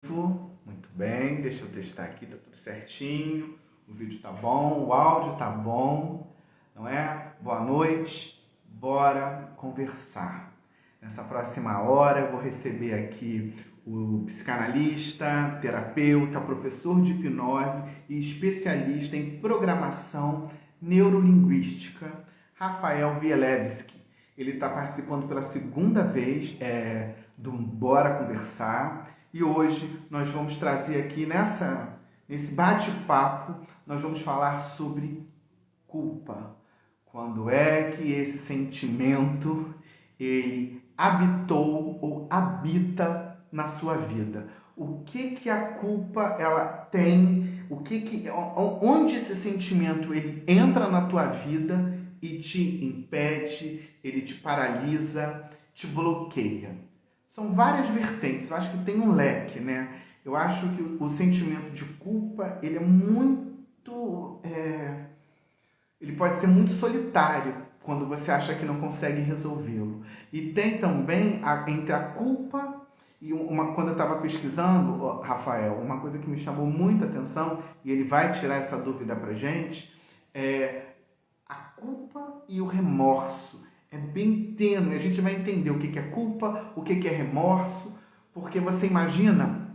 Muito bem, deixa eu testar aqui, tá tudo certinho. O vídeo tá bom, o áudio tá bom, não é? Boa noite, bora conversar. Nessa próxima hora eu vou receber aqui o psicanalista, terapeuta, professor de hipnose e especialista em programação neurolinguística, Rafael Bielewski. Ele está participando pela segunda vez do Bora Conversar. E hoje nós vamos trazer aqui nesse bate-papo, nós vamos falar sobre culpa. Quando é que esse sentimento ele habitou ou habita na sua vida? O que a culpa ela tem? Onde esse sentimento ele entra na tua vida e te impede, ele te paralisa, te bloqueia? São várias vertentes, eu acho que tem um leque, né? Eu acho que o sentimento de culpa, ele é muito... ele pode ser muito solitário quando você acha que não consegue resolvê-lo. E tem também, entre a culpa e quando eu estava pesquisando, Rafael, uma coisa que me chamou muita atenção, e ele vai tirar essa dúvida pra gente, é a culpa e o remorso. É bem tênue, a gente vai entender o que é culpa, o que é remorso, porque você imagina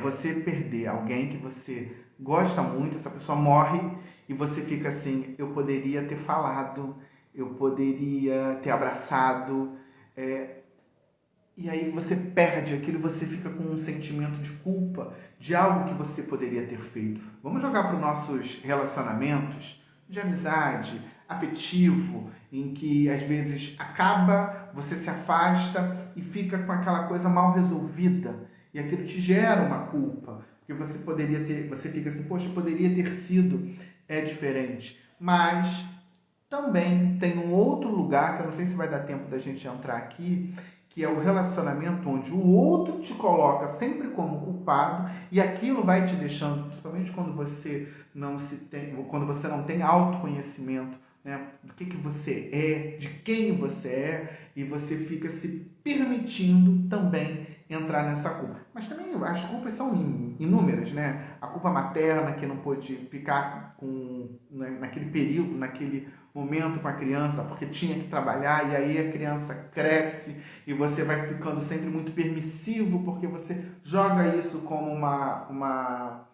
você perder alguém que você gosta muito, essa pessoa morre e você fica assim, eu poderia ter falado, eu poderia ter abraçado, e aí você perde aquilo, você fica com um sentimento de culpa de algo que você poderia ter feito. Vamos jogar para os nossos relacionamentos de amizade, afetivo, em que às vezes acaba, você se afasta e fica com aquela coisa mal resolvida. E aquilo te gera uma culpa, porque você fica assim, poxa, poderia ter sido diferente. Mas também tem um outro lugar, que eu não sei se vai dar tempo da gente entrar aqui, que é o relacionamento onde o outro te coloca sempre como culpado e aquilo vai te deixando, principalmente quando você não tem autoconhecimento, né, do que você é, de quem você é, e você fica se permitindo também entrar nessa culpa. Mas também as culpas são inúmeras, né? A culpa materna que não pôde ficar naquele período, naquele momento com a criança, porque tinha que trabalhar, e aí a criança cresce e você vai ficando sempre muito permissivo, porque você joga isso como uma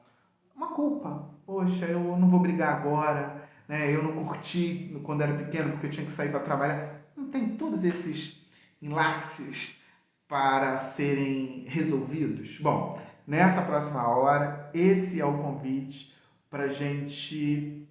culpa. Poxa, eu não vou brigar agora, né? Eu não curti quando era pequeno porque eu tinha que sair para trabalhar. Não tem todos esses enlaces para serem resolvidos? Bom, nessa próxima hora, esse é o convite para a gente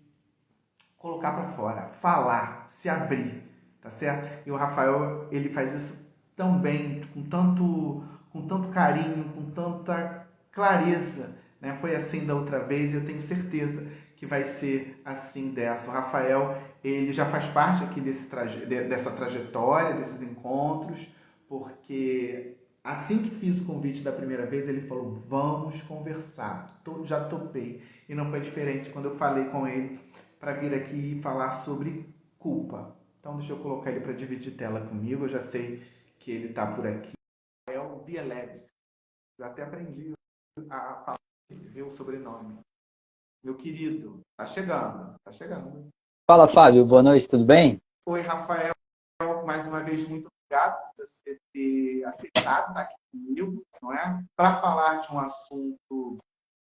colocar para fora, falar, se abrir, tá certo? E o Rafael, ele faz isso tão bem, com tanto carinho, com tanta clareza, né? Foi assim da outra vez e eu tenho certeza que vai ser assim dessa. O Rafael, ele já faz parte aqui dessa trajetória, desses encontros, porque assim que fiz o convite da primeira vez, ele falou, vamos conversar. Já topei. E não foi diferente quando eu falei com ele para vir aqui falar sobre culpa. Então deixa eu colocar ele para dividir tela comigo. Eu já sei que ele está por aqui. É o Bielewski. Já até aprendi a falar o sobrenome. Meu querido, tá chegando, tá chegando. Fala, Fábio. Boa noite, tudo bem? Oi, Rafael. Mais uma vez, muito obrigado por você ter aceitado estar aqui comigo, não é? Para falar de um assunto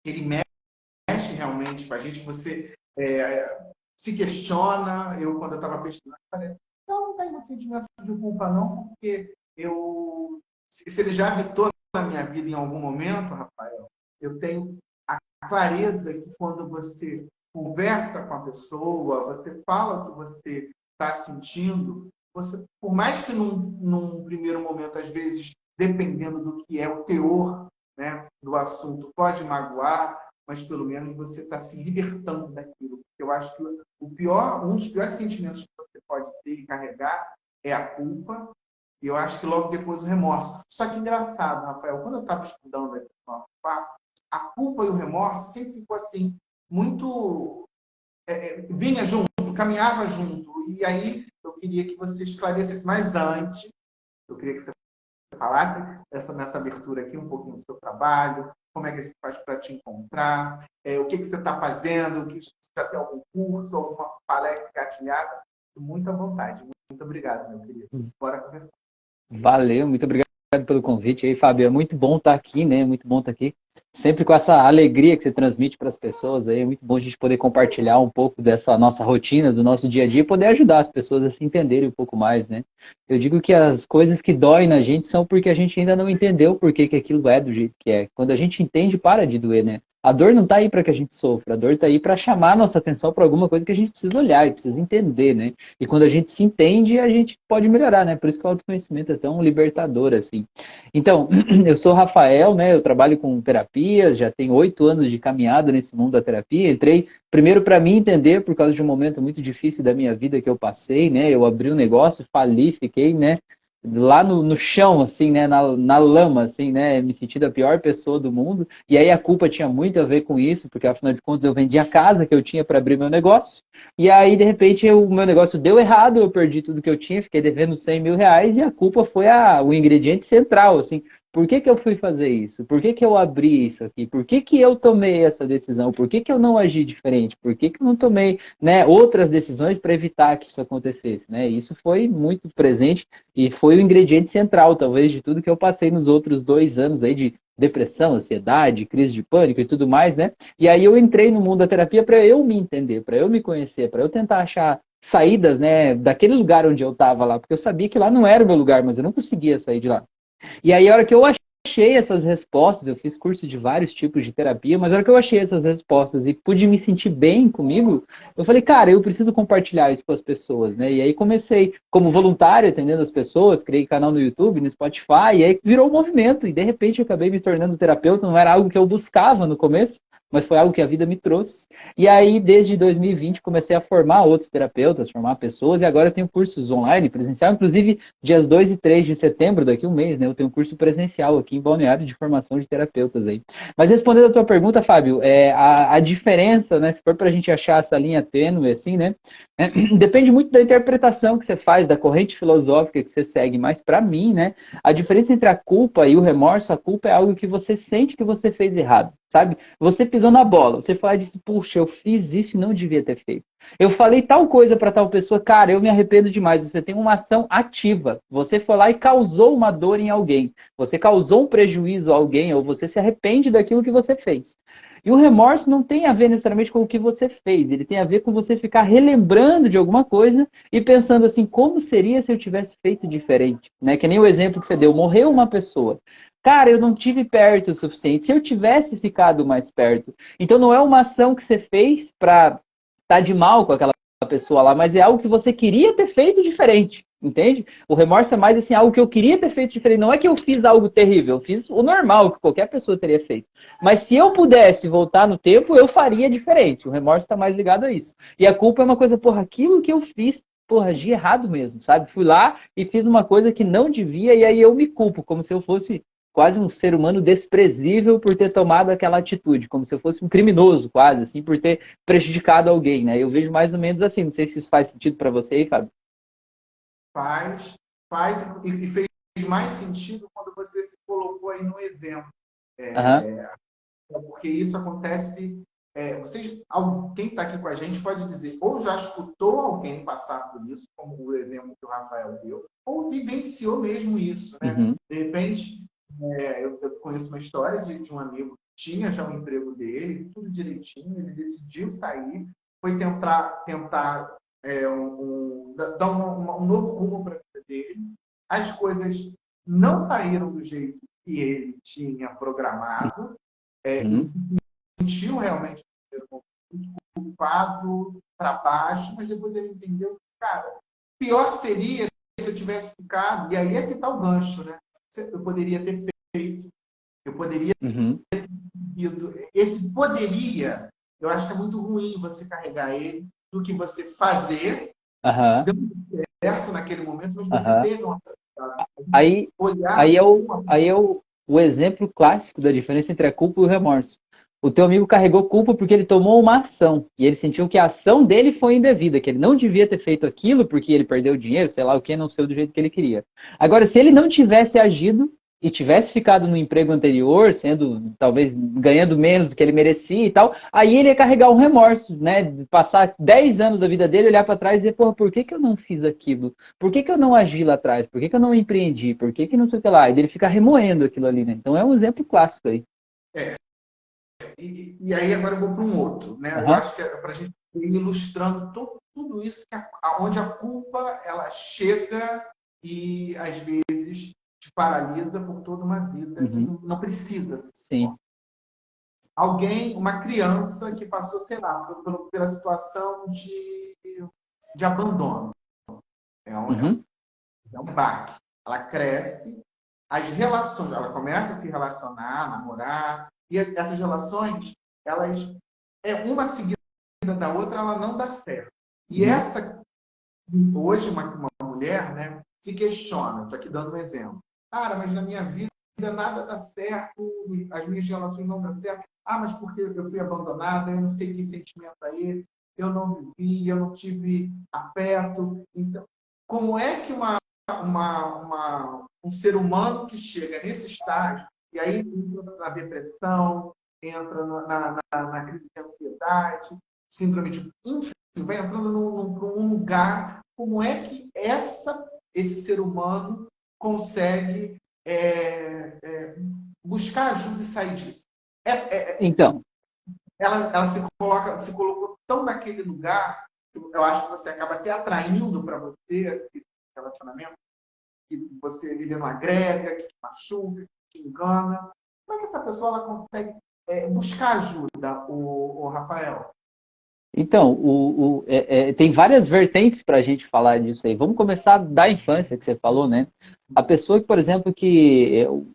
que ele mexe realmente com a gente. Você se questiona. Quando eu estava pesquisando, falei assim, não tenho muito sentimento de culpa, não, porque se ele já habitou na minha vida em algum momento, Rafael, eu tenho a clareza que quando você conversa com a pessoa, você fala o que você está sentindo, você, por mais que num primeiro momento, às vezes, dependendo do que é o teor, né, do assunto, pode magoar, mas pelo menos você está se libertando daquilo. Eu acho que um dos piores sentimentos que você pode ter e carregar é a culpa, e eu acho que logo depois o remorso. Só que engraçado, Rafael, quando eu estava estudando aqui no nosso papo, a culpa e o remorso sempre ficou assim, muito... vinha junto, caminhava junto. E aí eu queria que você esclarecesse mais antes, eu queria que você falasse nessa abertura aqui um pouquinho do seu trabalho, como é que a gente faz para te encontrar, o que você está fazendo, o que você já tem algum curso, alguma palestra engatilhada, muito à vontade. Muito obrigado, meu querido. Bora conversar. Valeu, muito obrigado pelo convite aí, Fábio. É muito bom estar aqui, né? Muito bom estar aqui. Sempre com essa alegria que você transmite para as pessoas aí. É muito bom a gente poder compartilhar um pouco dessa nossa rotina, do nosso dia a dia e poder ajudar as pessoas a se entenderem um pouco mais, né? Eu digo que as coisas que doem na gente são porque a gente ainda não entendeu por que aquilo é do jeito que é. Quando a gente entende, para de doer, né? A dor não está aí para que a gente sofra, a dor está aí para chamar a nossa atenção para alguma coisa que a gente precisa olhar e precisa entender, né? E quando a gente se entende, a gente pode melhorar, né? Por isso que o autoconhecimento é tão libertador, assim. Então, eu sou o Rafael, né? Eu trabalho com terapias, já tenho 8 anos de caminhada nesse mundo da terapia. Entrei primeiro para mim entender, por causa de um momento muito difícil da minha vida que eu passei, né? Eu abri um negócio, fali, fiquei, né? Lá no chão, assim, né? Na lama, assim, né? Me senti a pior pessoa do mundo. E aí a culpa tinha muito a ver com isso, porque afinal de contas eu vendi a casa que eu tinha para abrir meu negócio. E aí, de repente, o meu negócio deu errado, eu perdi tudo que eu tinha, fiquei devendo R$ 100 mil e a culpa foi o ingrediente central, assim. Por que eu fui fazer isso? Por que eu abri isso aqui? Por que eu tomei essa decisão? Por que eu não agi diferente? Por que eu não tomei, né, outras decisões para evitar que isso acontecesse? Né? Isso foi muito presente e foi o ingrediente central, talvez, de tudo que eu passei nos outros 2 anos aí de depressão, ansiedade, crise de pânico e tudo mais, né? E aí eu entrei no mundo da terapia para eu me entender, para eu me conhecer, para eu tentar achar saídas, né, daquele lugar onde eu estava lá, porque eu sabia que lá não era o meu lugar, mas eu não conseguia sair de lá. E aí, a hora que eu achei essas respostas, eu fiz curso de vários tipos de terapia, mas a hora que eu achei essas respostas e pude me sentir bem comigo, eu falei, cara, eu preciso compartilhar isso com as pessoas, né? E aí comecei como voluntário, atendendo as pessoas, criei canal no YouTube, no Spotify, e aí virou um movimento, e de repente eu acabei me tornando terapeuta, não era algo que eu buscava no começo, mas foi algo que a vida me trouxe. E aí, desde 2020, comecei a formar outros terapeutas, formar pessoas, e agora eu tenho cursos online, presencial, inclusive dias 2 e 3 de setembro, daqui a um mês, né? Eu tenho um curso presencial aqui em Balneário de formação de terapeutas aí. Mas respondendo a tua pergunta, Fábio, a diferença, né? Se for para a gente achar essa linha tênue, assim, né? Depende muito da interpretação que você faz, da corrente filosófica que você segue, mas para mim, né? A diferença entre a culpa e o remorso, a culpa é algo que você sente que você fez errado, sabe? Você pisou na bola, você fala e disse, puxa, eu fiz isso e não devia ter feito. Eu falei tal coisa para tal pessoa, cara, eu me arrependo demais. Você tem uma ação ativa. Você foi lá e causou uma dor em alguém. Você causou um prejuízo a alguém ou você se arrepende daquilo que você fez. E o remorso não tem a ver necessariamente com o que você fez. Ele tem a ver com você ficar relembrando de alguma coisa e pensando assim, como seria se eu tivesse feito diferente? Né? Que nem o exemplo que você deu, morreu uma pessoa. Cara, eu não tive perto o suficiente. Se eu tivesse ficado mais perto. Então não é uma ação que você fez para tá de mal com aquela pessoa lá, mas é algo que você queria ter feito diferente, entende? O remorso é mais assim, algo que eu queria ter feito diferente. Não é que eu fiz algo terrível, eu fiz o normal, que qualquer pessoa teria feito. Mas se eu pudesse voltar no tempo, eu faria diferente. O remorso está mais ligado a isso. E a culpa é uma coisa, porra, aquilo que eu fiz, porra, agi errado mesmo, sabe? Fui lá e fiz uma coisa que não devia, e aí eu me culpo, como se eu fosse quase um ser humano desprezível por ter tomado aquela atitude, como se eu fosse um criminoso, quase, assim, por ter prejudicado alguém, né? Eu vejo mais ou menos assim, não sei se isso faz sentido para você aí, Fábio. Faz, faz e fez mais sentido quando você se colocou aí no exemplo. Aham. Porque isso acontece. Quem está aqui com a gente pode dizer, ou já escutou alguém passar por isso, como o exemplo que o Rafael deu, ou vivenciou mesmo isso, né? Uhum. De repente, eu conheço uma história de um amigo que tinha já um emprego dele, tudo direitinho, ele decidiu sair, foi tentar dar um novo rumo para a vida dele. As coisas não saíram do jeito que ele tinha programado. Uhum. Sentiu realmente culpado para baixo, mas depois ele entendeu que, cara, pior seria se eu tivesse ficado, e aí é que está o gancho, né? Eu poderia ter feito, eu poderia Uhum. ter ido. Esse poderia, eu acho que é muito ruim você carregar ele do que você fazer, Aham. deu certo naquele momento, mas você Aham. teve uma Aí, olhar aí é, o, uma aí é o exemplo clássico da diferença entre a culpa e o remorso. O teu amigo carregou culpa porque ele tomou uma ação. E ele sentiu que a ação dele foi indevida, que ele não devia ter feito aquilo porque ele perdeu dinheiro, sei lá o que, não saiu do jeito que ele queria. Agora, se ele não tivesse agido e tivesse ficado no emprego anterior, sendo, talvez, ganhando menos do que ele merecia e tal, aí ele ia carregar um remorso, né? De passar 10 anos da vida dele, olhar para trás e dizer, porra, por que que eu não fiz aquilo? Por que que eu não agi lá atrás? Por que que eu não empreendi? Por que que não sei o que lá? E ele fica remoendo aquilo ali, né? Então é um exemplo clássico aí. É, e aí agora eu vou para um outro, né? Eu Aham. acho que é para a gente ir ilustrando tudo isso, onde a culpa ela chega e às vezes te paralisa por toda uma vida, que Uhum. não precisa ser. Sim. Alguém, uma criança que passou, sei lá, pela situação de abandono. É um, é um, Uhum. é um baque. Ela cresce, as relações, ela começa a se relacionar, namorar, e essas relações, elas, uma seguida da outra, ela não dá certo. E Uhum. essa, hoje, uma mulher, né, se questiona, estou aqui dando um exemplo. Cara, mas na minha vida nada dá certo, as minhas relações não dão certo. Ah, mas porque eu fui abandonada, eu não sei que sentimento é esse, eu não vivi, eu não tive afeto. Então, como é que um ser humano que chega nesse estágio, e aí entra na depressão, entra na crise de ansiedade, síndrome de... Enfim, vai entrando num lugar, como é que esse ser humano consegue buscar ajuda e sair disso? Então, Ela se colocou tão naquele lugar, que eu acho que você acaba até atraindo para você esse relacionamento, que você ele não agrega, que te machuca, que te engana. Como é que essa pessoa ela consegue buscar ajuda, o Rafael? Então, tem várias vertentes para a gente falar disso aí. Vamos começar da infância que você falou, né? A pessoa que, por exemplo,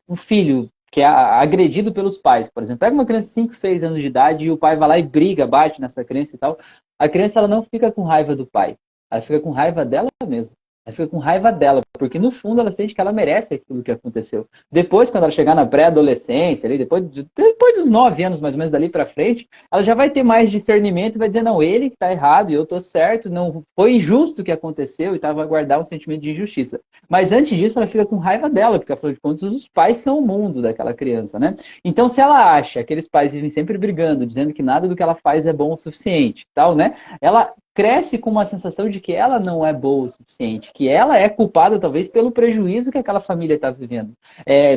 um filho que é agredido pelos pais, por exemplo, pega uma criança de 5, 6 anos de idade e o pai vai lá e briga, bate nessa criança e tal. A criança ela não fica com raiva do pai, ela fica com raiva dela mesma. Ela fica com raiva dela, porque no fundo ela sente que ela merece aquilo que aconteceu. Depois, quando ela chegar na pré-adolescência, depois dos 9 anos mais ou menos dali para frente, ela já vai ter mais discernimento e vai dizer, não, ele que está errado e eu estou certo, não foi injusto o que aconteceu e vai guardar um sentimento de injustiça. Mas antes disso, ela fica com raiva dela, porque afinal de contas, os pais são o mundo daquela criança, né? Então, se ela acha que aqueles pais vivem sempre brigando, dizendo que nada do que ela faz é bom o suficiente, tal, né? Ela cresce com uma sensação de que ela não é boa o suficiente, que ela é culpada talvez pelo prejuízo que aquela família está vivendo.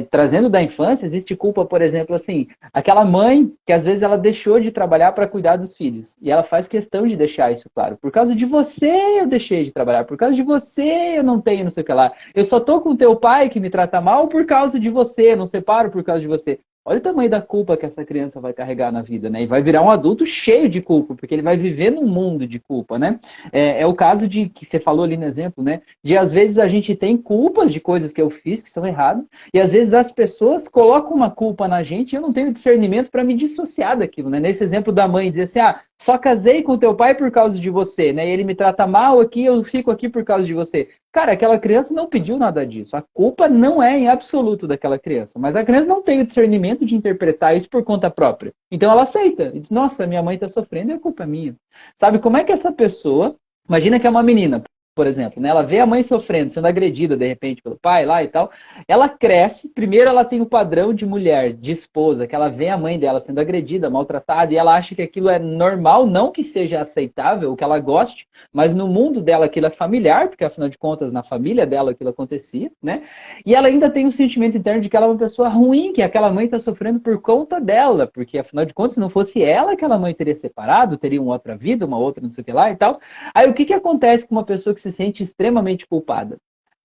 Trazendo da infância, existe culpa, por exemplo, assim, aquela mãe que às vezes ela deixou de trabalhar para cuidar dos filhos. E ela faz questão de deixar isso claro. Por causa de você eu deixei de trabalhar. Por causa de você eu não tenho não sei o que lá. Eu só tô com teu pai que me trata mal por causa de você. Eu não separo por causa de você. Olha o tamanho da culpa que essa criança vai carregar na vida, né? E vai virar um adulto cheio de culpa, porque ele vai viver num mundo de culpa, né? É o caso de que você falou ali no exemplo, né? De às vezes a gente tem culpas de coisas que eu fiz que são erradas, e às vezes as pessoas colocam uma culpa na gente e eu não tenho discernimento para me dissociar daquilo, né? Nesse exemplo da mãe dizer assim, só casei com teu pai por causa de você, né? E ele me trata mal aqui, eu fico aqui por causa de você. Cara, aquela criança não pediu nada disso. A culpa não é em absoluto daquela criança. Mas a criança não tem o discernimento de interpretar isso por conta própria. Então ela aceita. E diz, nossa, minha mãe está sofrendo e a culpa é minha. Sabe como é que essa pessoa... Imagina que é uma menina, por exemplo, né? Ela vê a mãe sofrendo, sendo agredida de repente pelo pai lá e tal. Ela cresce, primeiro ela tem o padrão de mulher, de esposa, que ela vê a mãe dela sendo agredida, maltratada, e ela acha que aquilo é normal, não que seja aceitável, que ela goste, mas no mundo dela aquilo é familiar, porque afinal de contas na família dela aquilo acontecia, né? E ela ainda tem um sentimento interno de que ela é uma pessoa ruim, que aquela mãe está sofrendo por conta dela, porque afinal de contas se não fosse ela, aquela mãe teria separado, teria uma outra vida, uma outra não sei o que lá e tal. Aí o que acontece com uma pessoa que se sente extremamente culpada?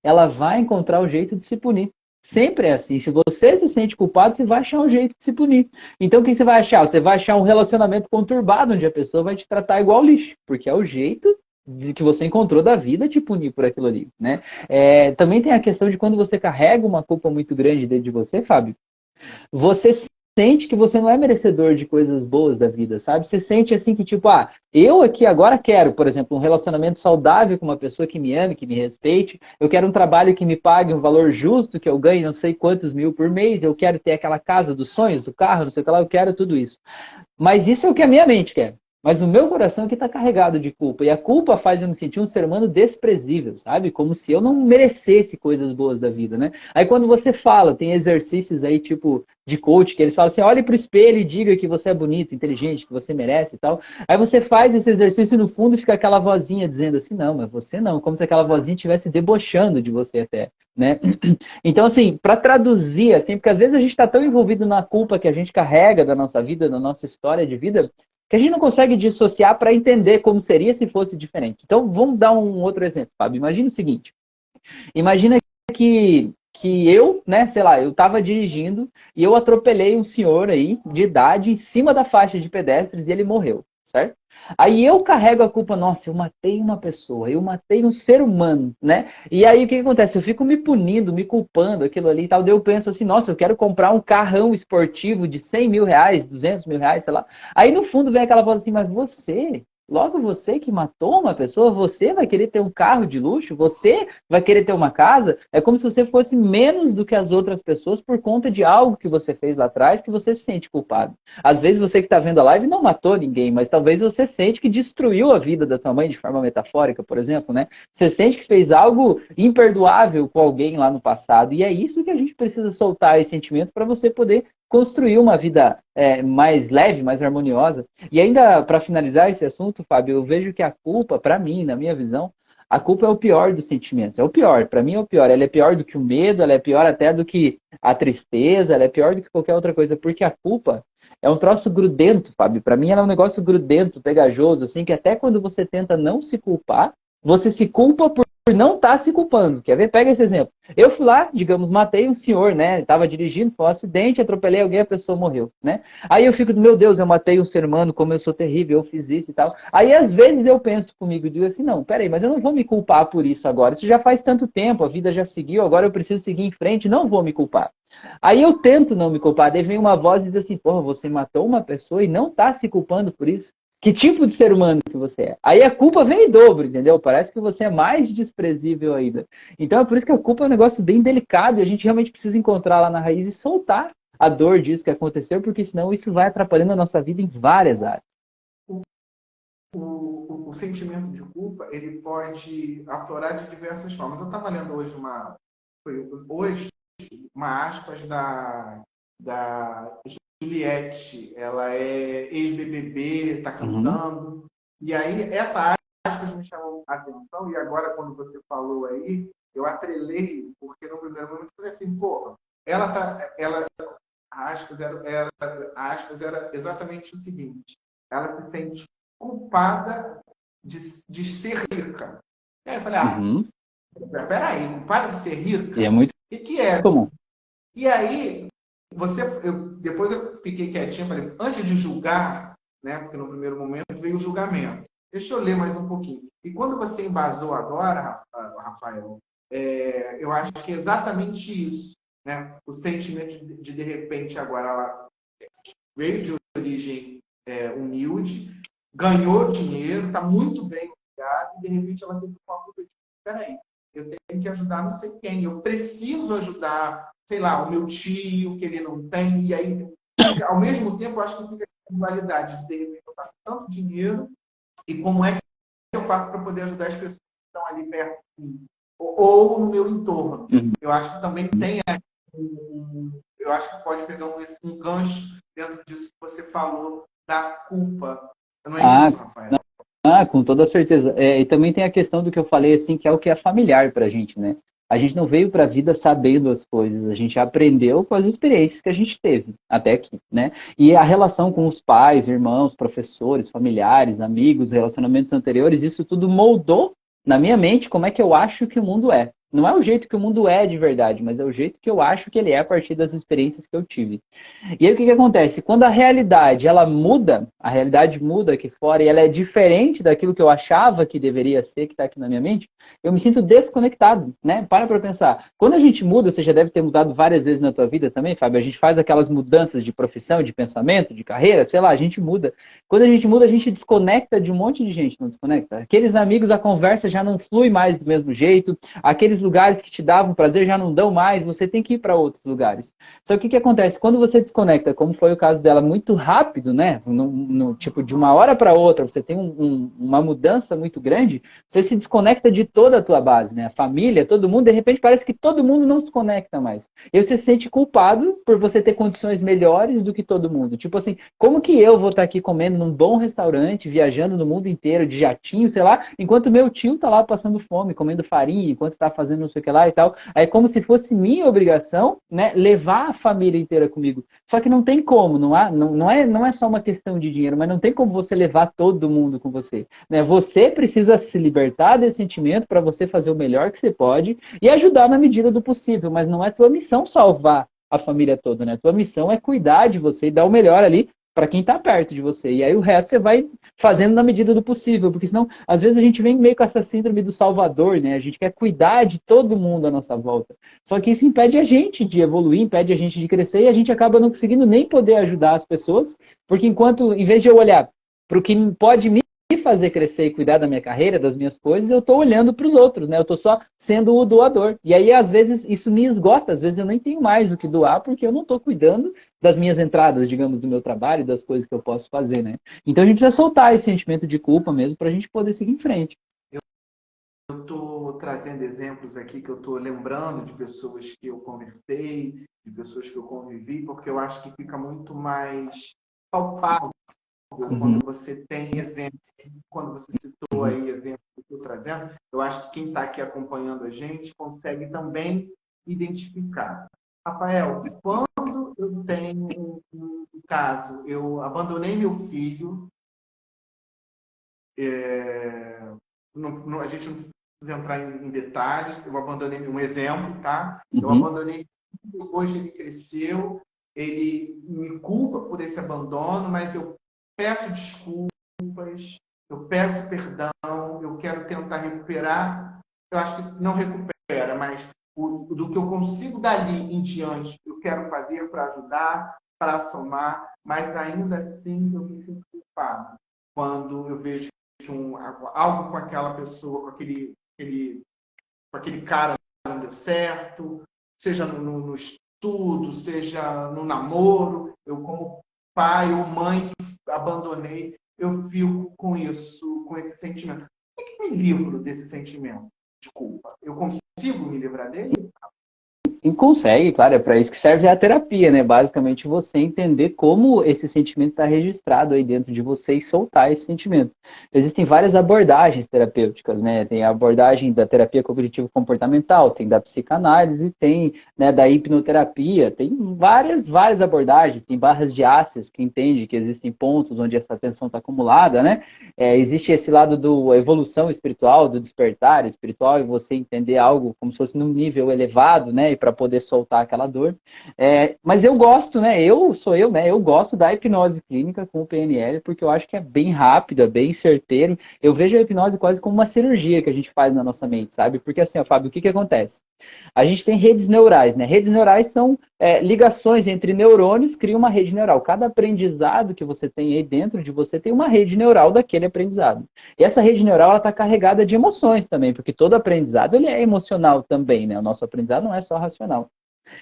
Ela vai encontrar o jeito de se punir. Sempre é assim. Se você se sente culpado, você vai achar um jeito de se punir. Então, o que você vai achar? Você vai achar um relacionamento conturbado, onde a pessoa vai te tratar igual lixo, porque é o jeito que você encontrou da vida te punir por aquilo ali, né? Também tem a questão de quando você carrega uma culpa muito grande dentro de você, Fábio, você sente que você não é merecedor de coisas boas da vida, sabe? Você sente assim que, tipo, eu aqui agora quero, por exemplo, um relacionamento saudável com uma pessoa que me ame, que me respeite, eu quero um trabalho que me pague um valor justo, que eu ganhe não sei quantos mil por mês, eu quero ter aquela casa dos sonhos, o carro, não sei o que lá, eu quero tudo isso. Mas isso é o que a minha mente quer. Mas o meu coração aqui está carregado de culpa. E a culpa faz eu me sentir um ser humano desprezível, sabe? Como se eu não merecesse coisas boas da vida, né? Aí quando você fala, tem exercícios aí, tipo, de coach, que eles falam assim, olhe pro espelho e diga que você é bonito, inteligente, que você merece e tal. Aí você faz esse exercício e no fundo fica aquela vozinha dizendo assim, não, mas você não. Como se aquela vozinha estivesse debochando de você até, né? Então, assim, para traduzir, assim, porque às vezes a gente está tão envolvido na culpa que a gente carrega da nossa vida, da nossa história de vida, que a gente não consegue dissociar para entender como seria se fosse diferente. Então, vamos dar um outro exemplo, Fábio. Imagina o seguinte. Imagina que eu, né, sei lá, eu estava dirigindo e eu atropelei um senhor aí, de idade, em cima da faixa de pedestres e ele morreu, certo? Aí eu carrego a culpa, nossa, eu matei uma pessoa, eu matei um ser humano, né? E aí o que acontece? Eu fico me punindo, me culpando, aquilo ali e tal. Daí eu penso assim, nossa, eu quero comprar um carrão esportivo de 100 mil reais, 200 mil reais, sei lá. Aí no fundo vem aquela voz assim, mas você, logo você que matou uma pessoa, você vai querer ter um carro de luxo? Você vai querer ter uma casa? É como se você fosse menos do que as outras pessoas por conta de algo que você fez lá atrás que você se sente culpado. Às vezes você que está vendo a live não matou ninguém, mas talvez você sente que destruiu a vida da tua mãe de forma metafórica, por exemplo, né? Você sente que fez algo imperdoável com alguém lá no passado. E é isso que a gente precisa soltar esse sentimento para você poder construir uma vida mais leve, mais harmoniosa. E ainda para finalizar esse assunto, Fábio, eu vejo que a culpa, para mim, na minha visão, a culpa é o pior dos sentimentos. É o pior, para mim é o pior. Ela é pior do que o medo, ela é pior até do que a tristeza, ela é pior do que qualquer outra coisa, porque a culpa é um troço grudento, Fábio. Para mim ela é um negócio grudento, pegajoso, assim, que até quando você tenta não se culpar, você se culpa por não estar se culpando. Quer ver? Pega esse exemplo. Eu fui lá, digamos, matei um senhor, né? Estava dirigindo, foi um acidente, atropelei alguém, a pessoa morreu, né? Aí eu fico, meu Deus, eu matei um ser humano, como eu sou terrível, eu fiz isso e tal. Aí às vezes eu penso comigo, digo assim, não, peraí, mas eu não vou me culpar por isso agora. Isso já faz tanto tempo, a vida já seguiu, agora eu preciso seguir em frente, não vou me culpar. Aí eu tento não me culpar, daí vem uma voz e diz assim, porra, você matou uma pessoa e não está se culpando por isso? Que tipo de ser humano que você é? Aí a culpa vem em dobro, entendeu? Parece que você é mais desprezível ainda. Então é por isso que a culpa é um negócio bem delicado e a gente realmente precisa encontrar lá na raiz e soltar a dor disso que aconteceu, porque senão isso vai atrapalhando a nossa vida em várias áreas. O sentimento de culpa, ele pode aflorar de diversas formas. Eu estava lendo hoje uma aspas da Juliette, ela é ex-BBB, está cantando, e aí essa aspas me chamou a atenção, e agora quando você falou aí, eu atrelei, porque no primeiro momento eu falei assim, pô, a aspas era exatamente o seguinte, ela se sente culpada de ser rica. E aí eu falei, peraí, culpada de ser rica? E é muito que é? comum. E aí, depois eu fiquei quietinho, falei, antes de julgar, né, porque no primeiro momento veio o julgamento. Deixa eu ler mais um pouquinho. E quando você embasou agora, Rafael, eu acho que é exatamente isso. Né? O sentimento de repente, agora ela veio de origem humilde, ganhou dinheiro, está muito bem obrigado, e de repente ela teve uma culpa de, peraí, eu tenho que ajudar não sei quem, eu preciso ajudar, sei lá, o meu tio, que ele não tem, e aí, ao mesmo tempo, eu acho que fica a dualidade de repente, eu faço tanto dinheiro, e como é que eu faço para poder ajudar as pessoas que estão ali perto de mim, ou no meu entorno. Eu acho que também tem eu acho que pode pegar um gancho dentro disso que você falou da culpa. Não é isso, Rafael? Com toda certeza. E também tem a questão do que eu falei, assim, que é o que é familiar pra gente, né? A gente não veio para a vida sabendo as coisas, a gente aprendeu com as experiências que a gente teve até aqui, né? E a relação com os pais, irmãos, professores, familiares, amigos, relacionamentos anteriores, isso tudo moldou na minha mente como é que eu acho que o mundo é. Não é o jeito que o mundo é de verdade, mas é o jeito que eu acho que ele é a partir das experiências que eu tive. E aí o que que acontece? Quando a realidade ela muda, a realidade muda aqui fora e ela é diferente daquilo que eu achava que deveria ser, que está aqui na minha mente, eu me sinto desconectado, né? Para pensar. Quando a gente muda, você já deve ter mudado várias vezes na tua vida também, Fábio. A gente faz aquelas mudanças de profissão, de pensamento, de carreira, sei lá, a gente muda. Quando a gente muda, a gente desconecta de um monte de gente, não desconecta? Aqueles amigos, a conversa já não flui mais do mesmo jeito, aqueles lugares que te davam prazer já não dão mais, você tem que ir para outros lugares. Só que o que acontece? Quando você desconecta, como foi o caso dela, muito rápido, né? No tipo, de uma hora para outra, você tem uma mudança muito grande, você se desconecta de toda a tua base, né? A família, todo mundo, de repente parece que todo mundo não se conecta mais. E você se sente culpado por você ter condições melhores do que todo mundo. Tipo assim, como que eu vou estar aqui comendo num bom restaurante, viajando no mundo inteiro de jatinho, sei lá, enquanto meu tio tá lá passando fome, comendo farinha, enquanto tá fazendo não sei o que lá e tal. Aí como se fosse minha obrigação, né, levar a família inteira comigo. Só que não tem como, não é só uma questão de dinheiro, mas não tem como você levar todo mundo com você. Né? Você precisa se libertar desse sentimento para você fazer o melhor que você pode e ajudar na medida do possível, mas não é tua missão salvar a família toda, né? Tua missão é cuidar de você e dar o melhor ali para quem está perto de você. E aí o resto você vai fazendo na medida do possível, porque senão, às vezes a gente vem meio com essa síndrome do salvador, né? A gente quer cuidar de todo mundo à nossa volta. Só que isso impede a gente de evoluir, impede a gente de crescer e a gente acaba não conseguindo nem poder ajudar as pessoas, porque enquanto, em vez de eu olhar para o que pode me fazer crescer e cuidar da minha carreira, das minhas coisas, eu estou olhando para os outros, né? Eu estou só sendo o doador. E aí, às vezes, isso me esgota, às vezes eu nem tenho mais o que doar, porque eu não estou cuidando das minhas entradas, digamos, do meu trabalho, das coisas que eu posso fazer, né? Então a gente precisa soltar esse sentimento de culpa mesmo para a gente poder seguir em frente. Eu estou trazendo exemplos aqui que eu estou lembrando de pessoas que eu conversei, de pessoas que eu convivi, porque eu acho que fica muito mais palpável quando você tem exemplos. Quando você citou aí exemplos que eu estou trazendo, eu acho que quem está aqui acompanhando a gente consegue também identificar. Rafael, quando eu tenho um caso, eu abandonei meu filho, a gente não precisa entrar em detalhes, eu abandonei um exemplo, tá? Eu abandonei, hoje ele cresceu, ele me culpa por esse abandono, mas eu peço desculpas, eu peço perdão, eu quero tentar recuperar. Eu acho que não recupera, mas do que eu consigo dali em diante, eu quero fazer para ajudar, para somar, mas ainda assim eu me sinto culpado quando eu vejo algo com aquela pessoa, com aquele cara não deu certo, seja no estudo, seja no namoro, eu como pai ou mãe que abandonei, eu fico com isso, com esse sentimento. Como é que eu me livro desse sentimento de culpa? Eu consigo me livrar dele? E consegue, claro, é para isso que serve a terapia, né? Basicamente você entender como esse sentimento está registrado aí dentro de você e soltar esse sentimento. Existem várias abordagens terapêuticas, né? Tem a abordagem da terapia cognitivo-comportamental, tem da psicanálise, tem, né, da hipnoterapia, tem várias abordagens, tem barras de ácias que entende que existem pontos onde essa tensão está acumulada, né? Existe esse lado do evolução espiritual, do despertar espiritual, e você entender algo como se fosse num nível elevado, né? E para poder soltar aquela dor. Mas eu gosto, né? Eu gosto da hipnose clínica com o PNL, porque eu acho que é bem rápida, bem certeiro. Eu vejo a hipnose quase como uma cirurgia que a gente faz na nossa mente, sabe? Porque assim, ó, Fábio, o que acontece? A gente tem redes neurais, né? Redes neurais são ligações entre neurônios, cria uma rede neural. Cada aprendizado que você tem aí dentro de você tem uma rede neural daquele aprendizado. E essa rede neural está carregada de emoções também, porque todo aprendizado ele é emocional também, né? O nosso aprendizado não é só racional.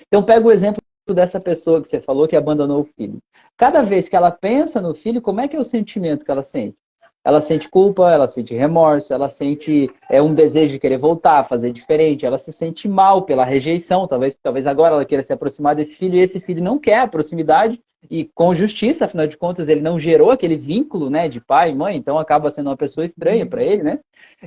Então, pega o exemplo dessa pessoa que você falou que abandonou o filho. Cada vez que ela pensa no filho, como é que é o sentimento que ela sente? Ela sente culpa, ela sente remorso, ela sente um desejo de querer voltar, fazer diferente, ela se sente mal pela rejeição, talvez agora ela queira se aproximar desse filho e esse filho não quer a proximidade e com justiça, afinal de contas, ele não gerou aquele vínculo, né, de pai e mãe, então acaba sendo uma pessoa estranha para ele, né?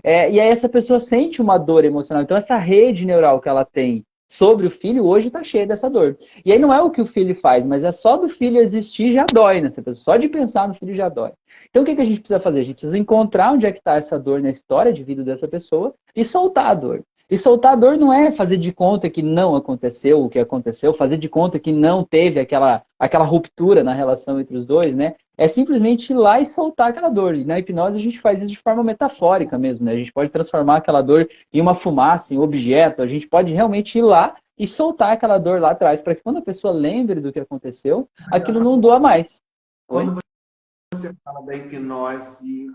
E aí essa pessoa sente uma dor emocional. Então essa rede neural que ela tem sobre o filho hoje está cheia dessa dor. E aí não é o que o filho faz, mas é só do filho existir já dói nessa pessoa. Só de pensar no filho já dói. Então o que a gente precisa fazer? A gente precisa encontrar onde é que está essa dor na história de vida dessa pessoa e soltar a dor. E soltar a dor não é fazer de conta que não aconteceu o que aconteceu, fazer de conta que não teve aquela ruptura na relação entre os dois, né? É simplesmente ir lá e soltar aquela dor. E na hipnose a gente faz isso de forma metafórica mesmo, né? A gente pode transformar aquela dor em uma fumaça, em objeto. A gente pode realmente ir lá e soltar aquela dor lá atrás, para que quando a pessoa lembre do que aconteceu, aquilo não doa mais. Oi? Quando você fala da hipnose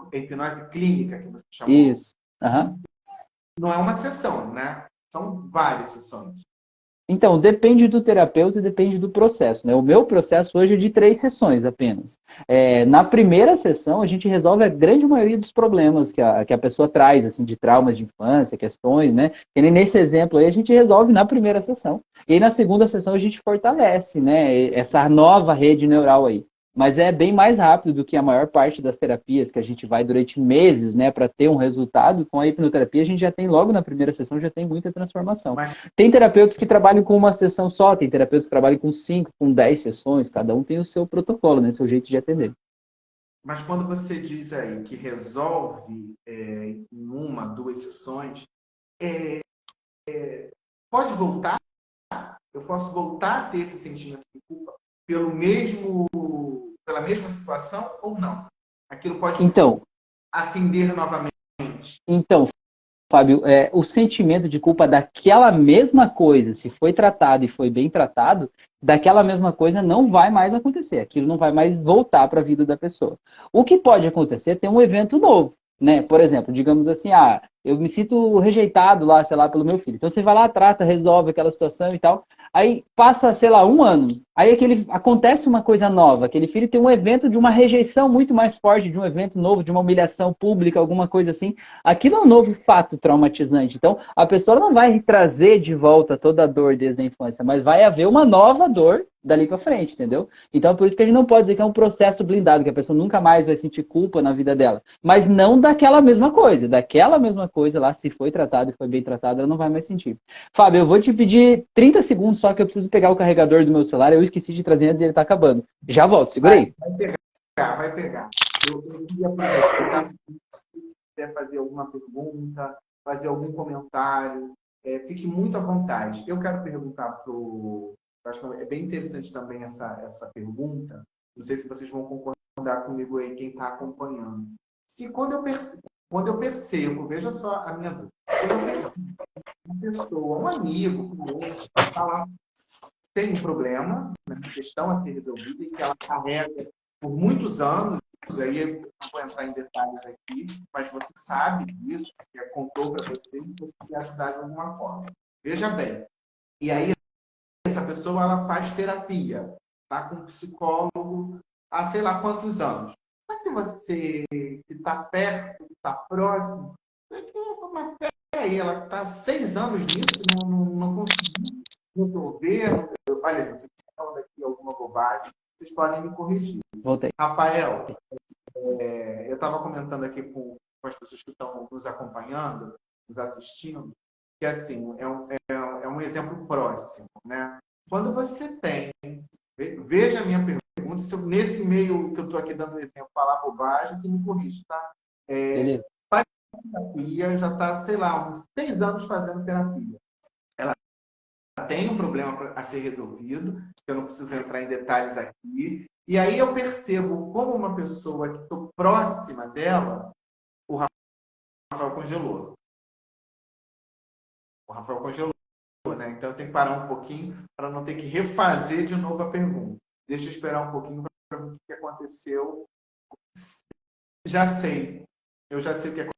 clínica que você chamou, Isso. Aham. não é uma sessão, né? São várias sessões. Então, depende do terapeuta e depende do processo, né? O meu processo hoje é de 3 sessões apenas. Na primeira sessão, a gente resolve a grande maioria dos problemas que a pessoa traz, assim, de traumas de infância, questões, né? E nem nesse exemplo aí, a gente resolve na primeira sessão. E aí, na segunda sessão, a gente fortalece, né? Essa nova rede neural aí. Mas é bem mais rápido do que a maior parte das terapias que a gente vai durante meses, né, para ter um resultado. Com a hipnoterapia, a gente já tem logo na primeira sessão, já tem muita transformação. Mas, Tem terapeutas que trabalham com uma sessão só, tem terapeutas que trabalham com 5, com 10 sessões, cada um tem o seu protocolo, né, o seu jeito de atender. mas quando você diz aí que resolve em uma, 2 sessões, pode voltar? Eu posso voltar a ter esse sentimento de culpa pela mesma situação ou não? Aquilo pode Então, acender novamente. então, Fábio, o sentimento de culpa daquela mesma coisa, se foi tratado e foi bem tratado, daquela mesma coisa não vai mais acontecer. Aquilo não vai mais voltar para a vida da pessoa. O que pode acontecer é ter um evento novo, né? Por exemplo, digamos assim, eu me sinto rejeitado lá, sei lá, pelo meu filho. Então você vai lá, trata, resolve aquela situação e tal. Aí passa, sei lá, um ano. Aí acontece uma coisa nova. Aquele filho tem um evento de uma rejeição muito mais forte, de um evento novo, de uma humilhação pública, alguma coisa assim. Aquilo é um novo fato traumatizante. Então, a pessoa não vai trazer de volta toda a dor desde a infância, mas vai haver uma nova dor dali para frente, entendeu? Então, por isso que a gente não pode dizer que é um processo blindado, que a pessoa nunca mais vai sentir culpa na vida dela. Mas não daquela mesma coisa. Daquela mesma coisa lá, se foi tratada e foi bem tratada, ela não vai mais sentir. Fábio, eu vou te pedir 30 segundos só que eu preciso pegar o carregador do meu celular. Eu esqueci de trazer antes e ele tá acabando. Já volto, segura aí. Vai pegar, vai pegar. Eu queria aproveitar se quiser fazer alguma pergunta, fazer algum comentário, fique muito à vontade. Eu quero perguntar para o... Acho que é bem interessante também essa pergunta. Não sei se vocês vão concordar comigo aí, quem está acompanhando. Se quando eu percebo, veja só a minha dúvida, quando eu percebo uma pessoa, um amigo, um cliente, está lá, tem um problema, uma questão a ser resolvida e que ela carrega por muitos anos, aí eu não vou entrar em detalhes aqui, mas você sabe disso, porque contou para você e você quer ajudar de alguma forma. Veja bem, e aí essa pessoa ela faz terapia, tá com um psicólogo há sei lá quantos anos. Será que você que está perto, que está próximo, mas peraí, ela está há 6 anos nisso, não conseguiu resolver. Olha, gente, se eu estou falando aqui alguma bobagem, vocês podem me corrigir. Voltei. Rafael, eu estava comentando aqui com as pessoas que estão nos acompanhando, nos assistindo, que assim, é um exemplo próximo, né? Quando você tem, veja a minha pergunta, se eu, nesse meio que eu estou aqui dando exemplo, falar bobagem, você me corrige, tá? Beleza. Faz terapia, já está, sei lá, uns 6 anos fazendo terapia. Ela tem um problema a ser resolvido, que eu não preciso entrar em detalhes aqui. E aí eu percebo como uma pessoa que estou próxima dela, o Rafael congelou. O Rafael congelou, né? Então eu tenho que parar um pouquinho para não ter que refazer de novo a pergunta. Deixa eu esperar um pouquinho para ver o que aconteceu. Já sei. Eu já sei o que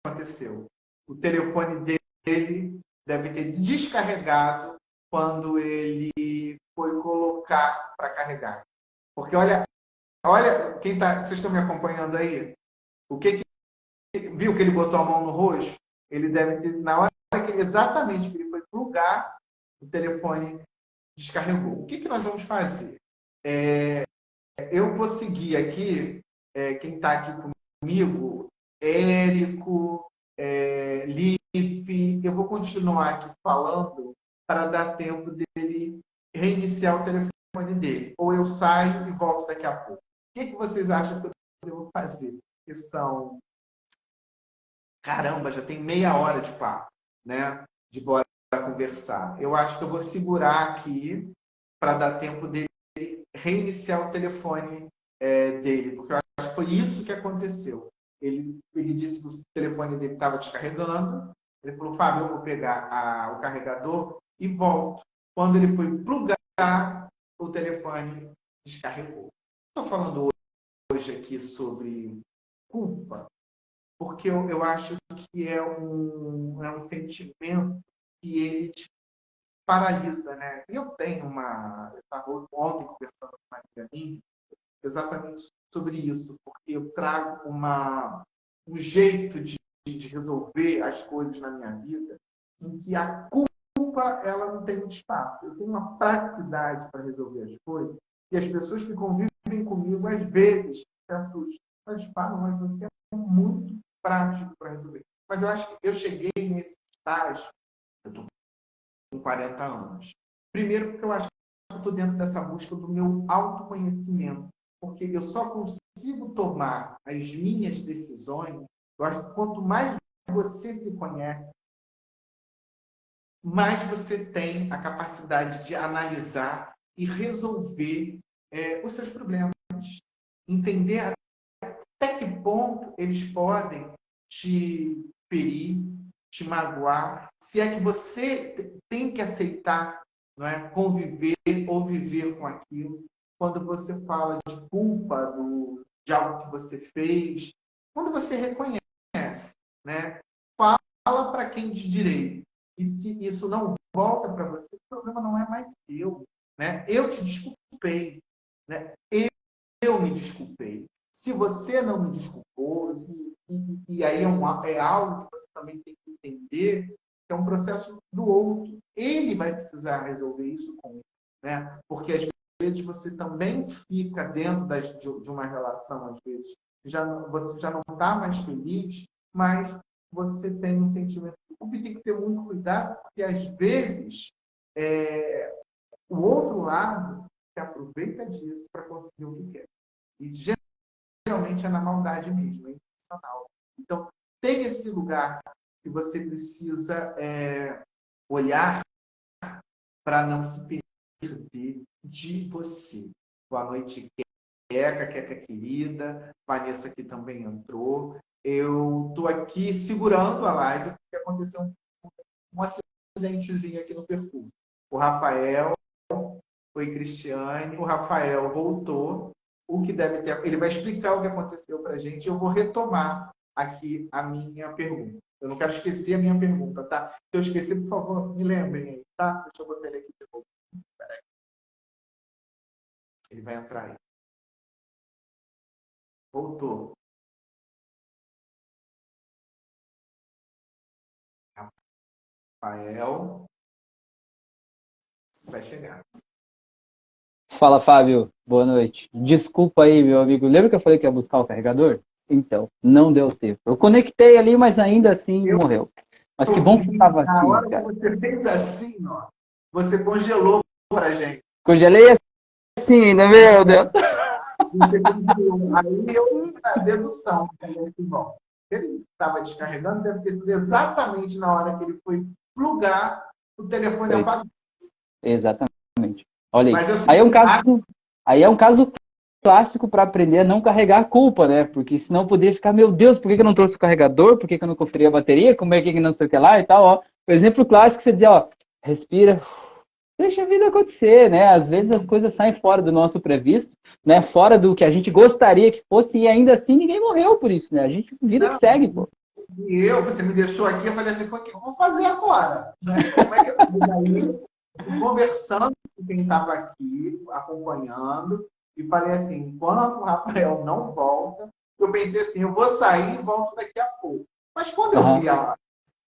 aconteceu. O telefone dele deve ter descarregado quando ele foi colocar para carregar. Porque olha, quem tá, vocês estão me acompanhando aí? O que viu que ele botou a mão no rosto? Ele deve ter, na hora que exatamente que ele foi plugar, o telefone descarregou. O que nós vamos fazer? Eu vou seguir aqui, quem está aqui comigo, Érico, Lipe, eu vou continuar aqui falando para dar tempo dele reiniciar o telefone dele. Ou eu saio e volto daqui a pouco. O que vocês acham que eu devo fazer? Porque são... Caramba, já tem meia hora de papo, né? de bora conversar. Eu acho que eu vou segurar aqui para dar tempo dele reiniciar o telefone dele, porque eu acho que foi isso que aconteceu. Ele disse que o telefone dele estava descarregando. Ele falou, Fábio, eu vou pegar o carregador e volto. Quando ele foi plugar, o telefone descarregou. Estou falando hoje aqui sobre culpa, porque eu acho que é um sentimento que ele te paralisa, né? Eu tenho eu estava ontem conversando com uma amiga minha exatamente sobre isso, porque eu trago um jeito de resolver as coisas na minha vida em que a culpa ela não tem muito espaço. Eu tenho uma praticidade para resolver as coisas e as pessoas que convivem comigo às vezes se assustam. Elas falam, mas você é muito prático para resolver. Mas eu acho que eu cheguei nesse estágio, eu estou com 40 anos. Primeiro, porque eu acho que eu estou dentro dessa busca do meu autoconhecimento. Porque eu só consigo tomar as minhas decisões. Eu acho que quanto mais você se conhece, mais você tem a capacidade de analisar e resolver os seus problemas. Entender até que ponto eles podem te ferir, te magoar, se é que você tem que aceitar, não é, conviver ou viver com aquilo. Quando você fala de culpa de algo que você fez, quando você reconhece, né, fala para quem de direito. E se isso não volta para você, o problema não é mais seu. Né? Eu te desculpei. Né? Eu me desculpei. Se você não me desculpou, e aí é algo que você também tem que entender, que é um processo do outro. Ele vai precisar resolver isso com ele. Né? Porque às vezes você também fica dentro de uma relação, às vezes, você já não está mais feliz, mas você tem um sentimento de culpa e tem que ter muito cuidado, porque às vezes o outro lado se aproveita disso para conseguir o que quer. E geralmente é na maldade mesmo, é intencional. Então, tem esse lugar que você precisa olhar para não se perder de você. Boa noite, Queca querida. Vanessa aqui também entrou. Eu estou aqui segurando a live porque aconteceu um acidentezinho aqui no percurso. O Rafael, foi Cristiane, o Rafael voltou. O que deve ter, ele vai explicar o que aconteceu para a gente. Eu vou retomar aqui a minha pergunta. Eu não quero esquecer a minha pergunta, tá? Se eu esquecer, por favor, me lembrem aí, tá? Deixa eu botar ele aqui de novo. Peraí. Ele vai entrar aí. Voltou. Rafael vai chegar. Fala, Fábio. Boa noite. Desculpa aí, meu amigo. Lembra que eu falei que ia buscar o carregador? Então, não deu tempo. Eu conectei ali, mas ainda assim morreu. Mas que bom que você estava Na aqui, hora cara. que você fez assim, ó, você congelou pra gente. Congelei assim, né, meu Deus? Você congelou. Aí eu na dedução, assim, bom, ele estava descarregando, deve ter sido exatamente na hora que ele foi plugar, o telefone apagou. Exatamente. Olha aí. Mas eu Aí é um caso clássico para aprender a não carregar a culpa, né? Porque senão poderia ficar, meu Deus, por que eu não trouxe o carregador? Por que eu não conferi a bateria? Como é que não sei o que lá e tal, ó. O exemplo clássico, você dizer, ó, respira, deixa a vida acontecer, né? Às vezes as coisas saem fora do nosso previsto, né? Fora do que a gente gostaria que fosse e ainda assim ninguém morreu por isso, né? A gente, vida que segue, pô. E você me deixou aqui, eu falei assim, o que eu vou fazer agora? Né? Como é que eu vou conversando com quem estava aqui, acompanhando, e falei assim, enquanto o Rafael não volta, eu pensei assim, eu vou sair e volto daqui a pouco. Mas quando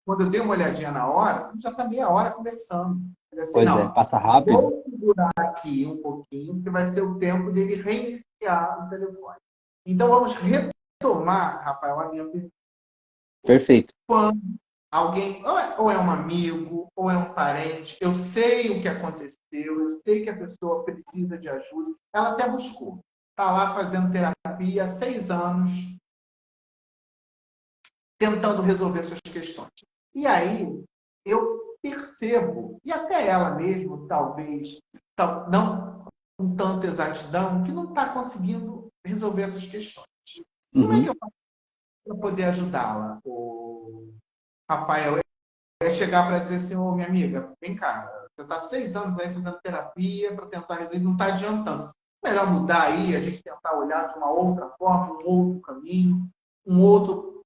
quando eu dei uma olhadinha na hora, já está meia hora conversando. Falei assim, não, passa rápido. vou segurar aqui um pouquinho, porque vai ser o tempo dele reiniciar o telefone. Então vamos retomar, Rafael, a minha pergunta. Perfeito. Quando alguém, ou é um amigo, ou é um parente, eu sei o que aconteceu, eu sei que a pessoa precisa de ajuda, ela até buscou. Está lá fazendo terapia há 6 anos, tentando resolver suas questões. E aí, eu percebo, e até ela mesmo, talvez, não com tanta exatidão, que não está conseguindo resolver essas questões. Como é que Uhum. eu faço para poder ajudá-la, o Rafael? É chegar para dizer assim, ô minha amiga, vem cá, você está 6 anos aí fazendo terapia para tentar resolver, não está adiantando. Melhor mudar aí, a gente tentar olhar de uma outra forma, um outro caminho, um outro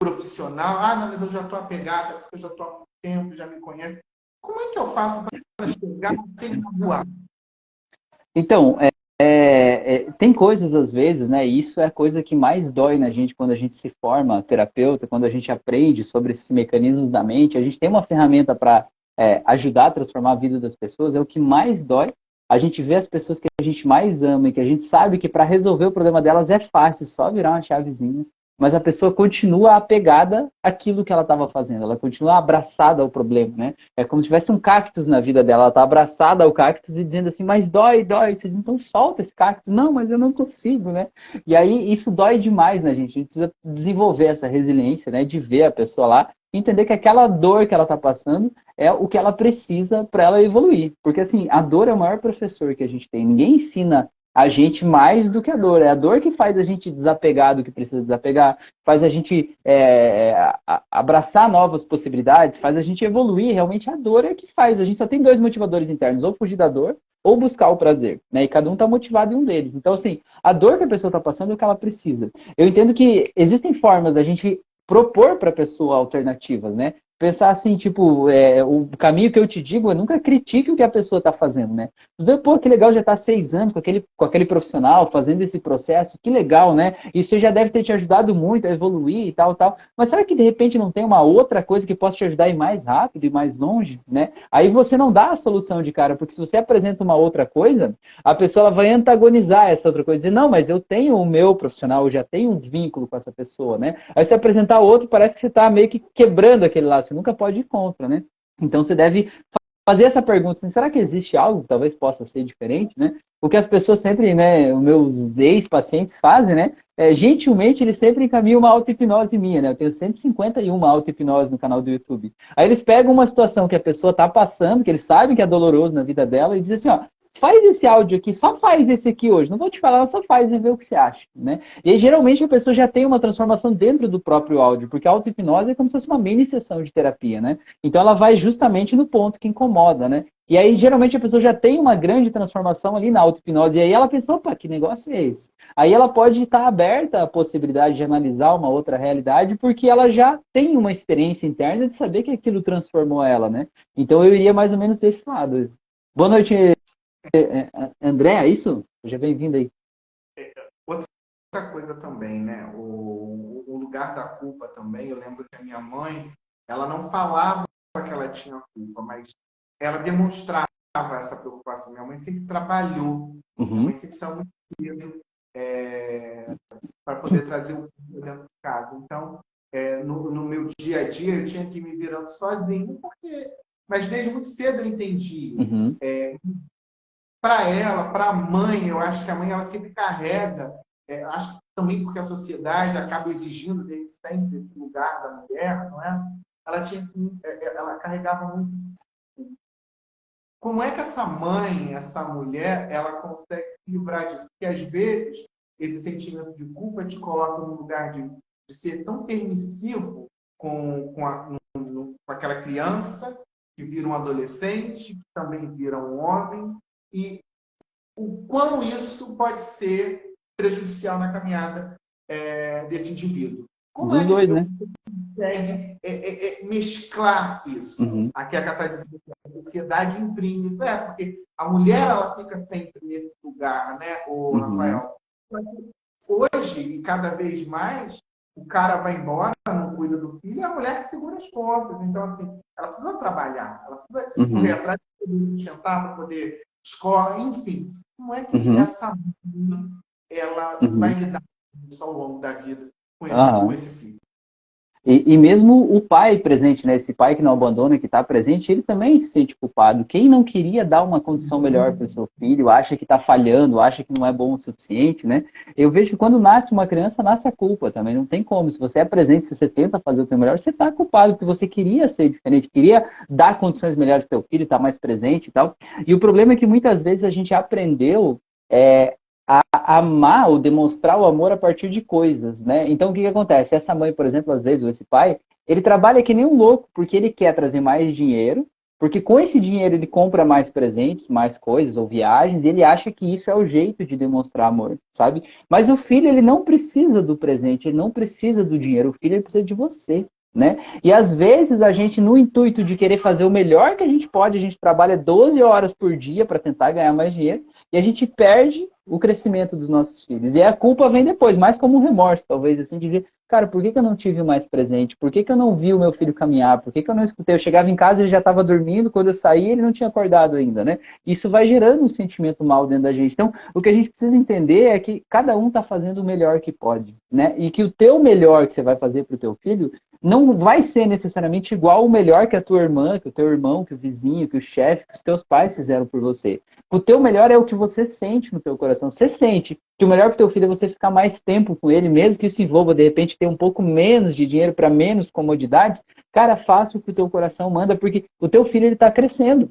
profissional. Ah, não, mas eu já estou apegada, porque eu já estou há muito tempo, já me conhece. Como é que eu faço para chegar sem magoar? Então, tem coisas às vezes, né? E isso é a coisa que mais dói na gente quando a gente se forma terapeuta, quando a gente aprende sobre esses mecanismos da mente. A gente tem uma ferramenta para ajudar a transformar a vida das pessoas, é o que mais dói. A gente vê as pessoas que a gente mais ama e que a gente sabe que para resolver o problema delas é fácil, só virar uma chavezinha. Mas a pessoa continua apegada àquilo que ela estava fazendo, ela continua abraçada ao problema, né? É como se tivesse um cactus na vida dela. Ela está abraçada ao cactus e dizendo assim, mas dói, dói. Você diz, então solta esse cactus. Não, mas eu não consigo, né? E aí isso dói demais na gente. A gente precisa desenvolver essa resiliência, né? De ver a pessoa lá, entender que aquela dor que ela está passando é o que ela precisa para ela evoluir. Porque assim, a dor é o maior professor que a gente tem. Ninguém ensina a gente mais do que a dor. É a dor que faz a gente desapegar do que precisa desapegar, faz a gente abraçar novas possibilidades, faz a gente evoluir. Realmente a dor é que faz. A gente só tem dois motivadores internos, ou fugir da dor, ou buscar o prazer, né? E cada um está motivado em um deles. Então, assim, a dor que a pessoa está passando é o que ela precisa. Eu entendo que existem formas da gente propor para a pessoa alternativas, né? Pensar assim, tipo, o caminho que eu te digo, eu nunca critique o que a pessoa está fazendo, né? Dizer, pô, que legal, já está 6 anos com aquele profissional fazendo esse processo, que legal, né? Isso já deve ter te ajudado muito a evoluir e tal, tal. Mas será que de repente não tem uma outra coisa que possa te ajudar a ir mais rápido e mais longe, né? Aí você não dá a solução de cara, porque se você apresenta uma outra coisa, a pessoa ela vai antagonizar essa outra coisa, dizer, não, mas eu tenho o meu profissional, eu já tenho um vínculo com essa pessoa, né? Aí você apresentar outro, parece que você está meio que quebrando aquele laço, você nunca pode ir contra, né? Então você deve fazer essa pergunta, assim, será que existe algo que talvez possa ser diferente, né? O que as pessoas sempre, né, os meus ex-pacientes fazem, né? Gentilmente, eles sempre encaminham uma auto-hipnose minha, né? Eu tenho 151 auto-hipnose no canal do YouTube. Aí eles pegam uma situação que a pessoa está passando, que eles sabem que é doloroso na vida dela, e dizem assim, ó, faz esse áudio aqui, só faz esse aqui hoje. Não vou te falar, só faz e vê o que você acha, né? E aí, geralmente, a pessoa já tem uma transformação dentro do próprio áudio, porque a auto-hipnose é como se fosse uma mini sessão de terapia, né? Então, ela vai justamente no ponto que incomoda, né? E aí, geralmente, a pessoa já tem uma grande transformação ali na auto-hipnose. E aí ela pensa, opa, que negócio é esse? Aí ela pode estar aberta à possibilidade de analisar uma outra realidade, porque ela já tem uma experiência interna de saber que aquilo transformou ela, né? Então, eu iria mais ou menos desse lado. Boa noite, André, é isso? Seja bem-vindo aí. Outra coisa também, né? O lugar da culpa também. Eu lembro que a minha mãe, ela não falava que ela tinha culpa, mas ela demonstrava essa preocupação. Minha mãe sempre trabalhou, minha mãe Uhum. sempre saiu muito cedo para poder trazer o culpa dentro de casa. Então, no meu dia a dia, eu tinha que ir me virando sozinho, mas desde muito cedo eu entendi. Uhum. Para ela, para a mãe, eu acho que a mãe ela sempre carrega, acho que também porque a sociedade acaba exigindo desde sempre esse lugar da mulher, não é? Ela tinha assim, ela carregava muito isso. Como é que essa mãe, essa mulher, ela consegue se livrar disso? Porque às vezes esse sentimento de culpa te coloca no lugar de ser tão permissivo com aquela criança que vira um adolescente, que também vira um homem, e o quão isso pode ser prejudicial na caminhada desse indivíduo. Como Dos é que dois, eu né? consegue mesclar isso? Uhum. Aqui a Cata está dizendo que a sociedade imprime isso, porque a mulher ela fica sempre nesse lugar, né, o Uhum. Rafael? Hoje, e cada vez mais, o cara vai embora, não cuida do filho, e a mulher que segura as pontas. Então, assim, ela precisa trabalhar, ela precisa correr Uhum. atrás de poder sustentar, para poder escola, enfim. Como é que Uhum. essa mãe ela vai Uhum. lidar com isso ao longo da vida com esse Aham. filho? E mesmo o pai presente, né? Esse pai que não abandona, que está presente, ele também se sente culpado. Quem não queria dar uma condição melhor para o seu filho, acha que está falhando, acha que não é bom o suficiente, né? Eu vejo que quando nasce uma criança, nasce a culpa também. Não tem como. Se você é presente, se você tenta fazer o seu melhor, você está culpado, porque você queria ser diferente, queria dar condições melhores para o seu filho, estar mais presente e tal. E o problema é que muitas vezes a gente aprendeu a amar ou demonstrar o amor a partir de coisas, né? Então, o que que acontece? Essa mãe, por exemplo, às vezes, ou esse pai, ele trabalha que nem um louco, porque ele quer trazer mais dinheiro, porque com esse dinheiro ele compra mais presentes, mais coisas ou viagens, e ele acha que isso é o jeito de demonstrar amor, sabe? Mas o filho, ele não precisa do presente, ele não precisa do dinheiro, o filho, ele precisa de você. Né? E às vezes a gente, no intuito de querer fazer o melhor que a gente pode, a gente trabalha 12 horas por dia para tentar ganhar mais dinheiro, e a gente perde o crescimento dos nossos filhos. E a culpa vem depois, mais como um remorso, talvez, assim, dizer, cara, por que que eu não tive mais presente? Por que que eu não vi o meu filho caminhar? Por que que eu não escutei? Eu chegava em casa e ele já estava dormindo, quando eu saía ele não tinha acordado ainda, né? Isso vai gerando um sentimento mal dentro da gente. Então, o que a gente precisa entender é que cada um está fazendo o melhor que pode, né? E que o teu melhor que você vai fazer para o teu filho não vai ser necessariamente igual o melhor que a tua irmã, que o teu irmão, que o vizinho, que o chefe, que os teus pais fizeram por você. O teu melhor é o que você sente no teu coração. Você sente que o melhor para o teu filho é você ficar mais tempo com ele, mesmo que isso envolva, de repente, ter um pouco menos de dinheiro para menos comodidades. Cara, faça o que o teu coração manda, porque o teu filho está crescendo.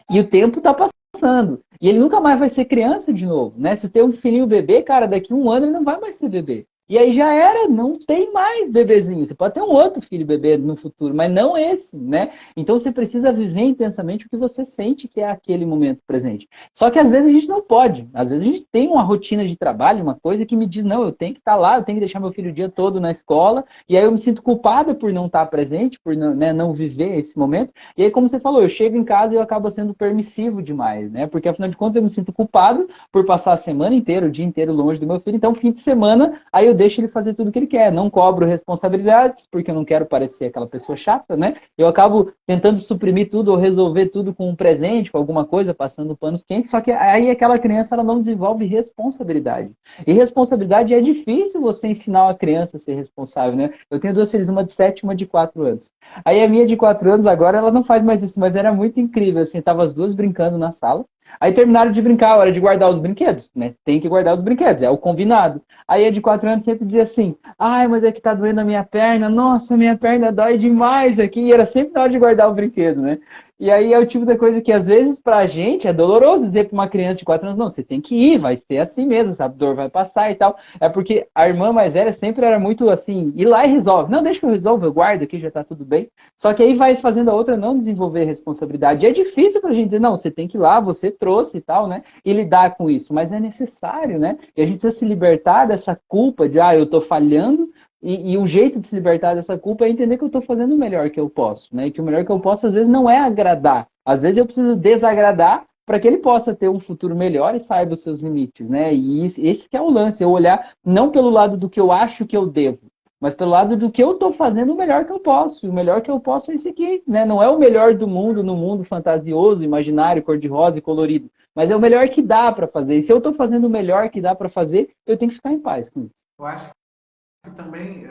E o tempo está passando. E ele nunca mais vai ser criança de novo, né? Se você tem um filhinho bebê, cara, daqui a um ano ele não vai mais ser bebê. E aí já era, não tem mais bebezinho. Você pode ter um outro filho bebê no futuro, mas não esse, né? Então você precisa viver intensamente o que você sente que é aquele momento presente. Só que às vezes a gente não pode. Às vezes a gente tem uma rotina de trabalho, uma coisa que me diz, não, eu tenho que estar lá, eu tenho que deixar meu filho o dia todo na escola, e aí eu me sinto culpada por não estar presente, por não, né, não viver esse momento. E aí, como você falou, eu chego em casa e eu acabo sendo permissivo demais, né? Porque afinal de contas eu me sinto culpado por passar a semana inteira, o dia inteiro longe do meu filho. Então, fim de semana, aí eu deixo ele fazer tudo o que ele quer. Não cobro responsabilidades, porque eu não quero parecer aquela pessoa chata, né? Eu acabo tentando suprimir tudo ou resolver tudo com um presente, com alguma coisa, passando panos quentes. Só que aí aquela criança ela não desenvolve responsabilidade. E responsabilidade é difícil você ensinar uma criança a ser responsável, né? Eu tenho duas filhas, uma de 7 e uma de 4 anos. Aí a minha de 4 anos agora, ela não faz mais isso, mas era muito incrível, assim, tava as duas brincando na sala. Aí terminaram de brincar, a hora de guardar os brinquedos, né? Tem que guardar os brinquedos, é o combinado. Aí a de 4 anos sempre dizia assim, ai, mas é que tá doendo a minha perna, nossa, minha perna dói demais aqui, e era sempre na hora de guardar o brinquedo, né? E aí é o tipo da coisa que às vezes pra gente é doloroso dizer pra uma criança de 4 anos, não, você tem que ir, vai ser assim mesmo, sabe? A dor vai passar e tal. É porque a irmã mais velha sempre era muito assim, ir lá e resolve. Não, deixa que eu resolvo, eu guardo aqui, já tá tudo bem. Só que aí vai fazendo a outra não desenvolver responsabilidade. E é difícil pra gente dizer, não, você tem que ir lá, você trouxe e tal, né? E lidar com isso, mas é necessário, né? E a gente precisa se libertar dessa culpa de, eu tô falhando, e o jeito de se libertar dessa culpa é entender que eu estou fazendo o melhor que eu posso, né? E que o melhor que eu posso, às vezes, não é agradar. Às vezes eu preciso desagradar para que ele possa ter um futuro melhor e saiba os seus limites, né? E esse que é o lance, eu olhar não pelo lado do que eu acho que eu devo, mas pelo lado do que eu estou fazendo o melhor que eu posso. E o melhor que eu posso é esse aqui, né? Não é o melhor do mundo, no mundo fantasioso, imaginário, cor-de-rosa e colorido, mas é o melhor que dá para fazer. E se eu estou fazendo o melhor que dá para fazer, eu tenho que ficar em paz com isso. Eu acho que também,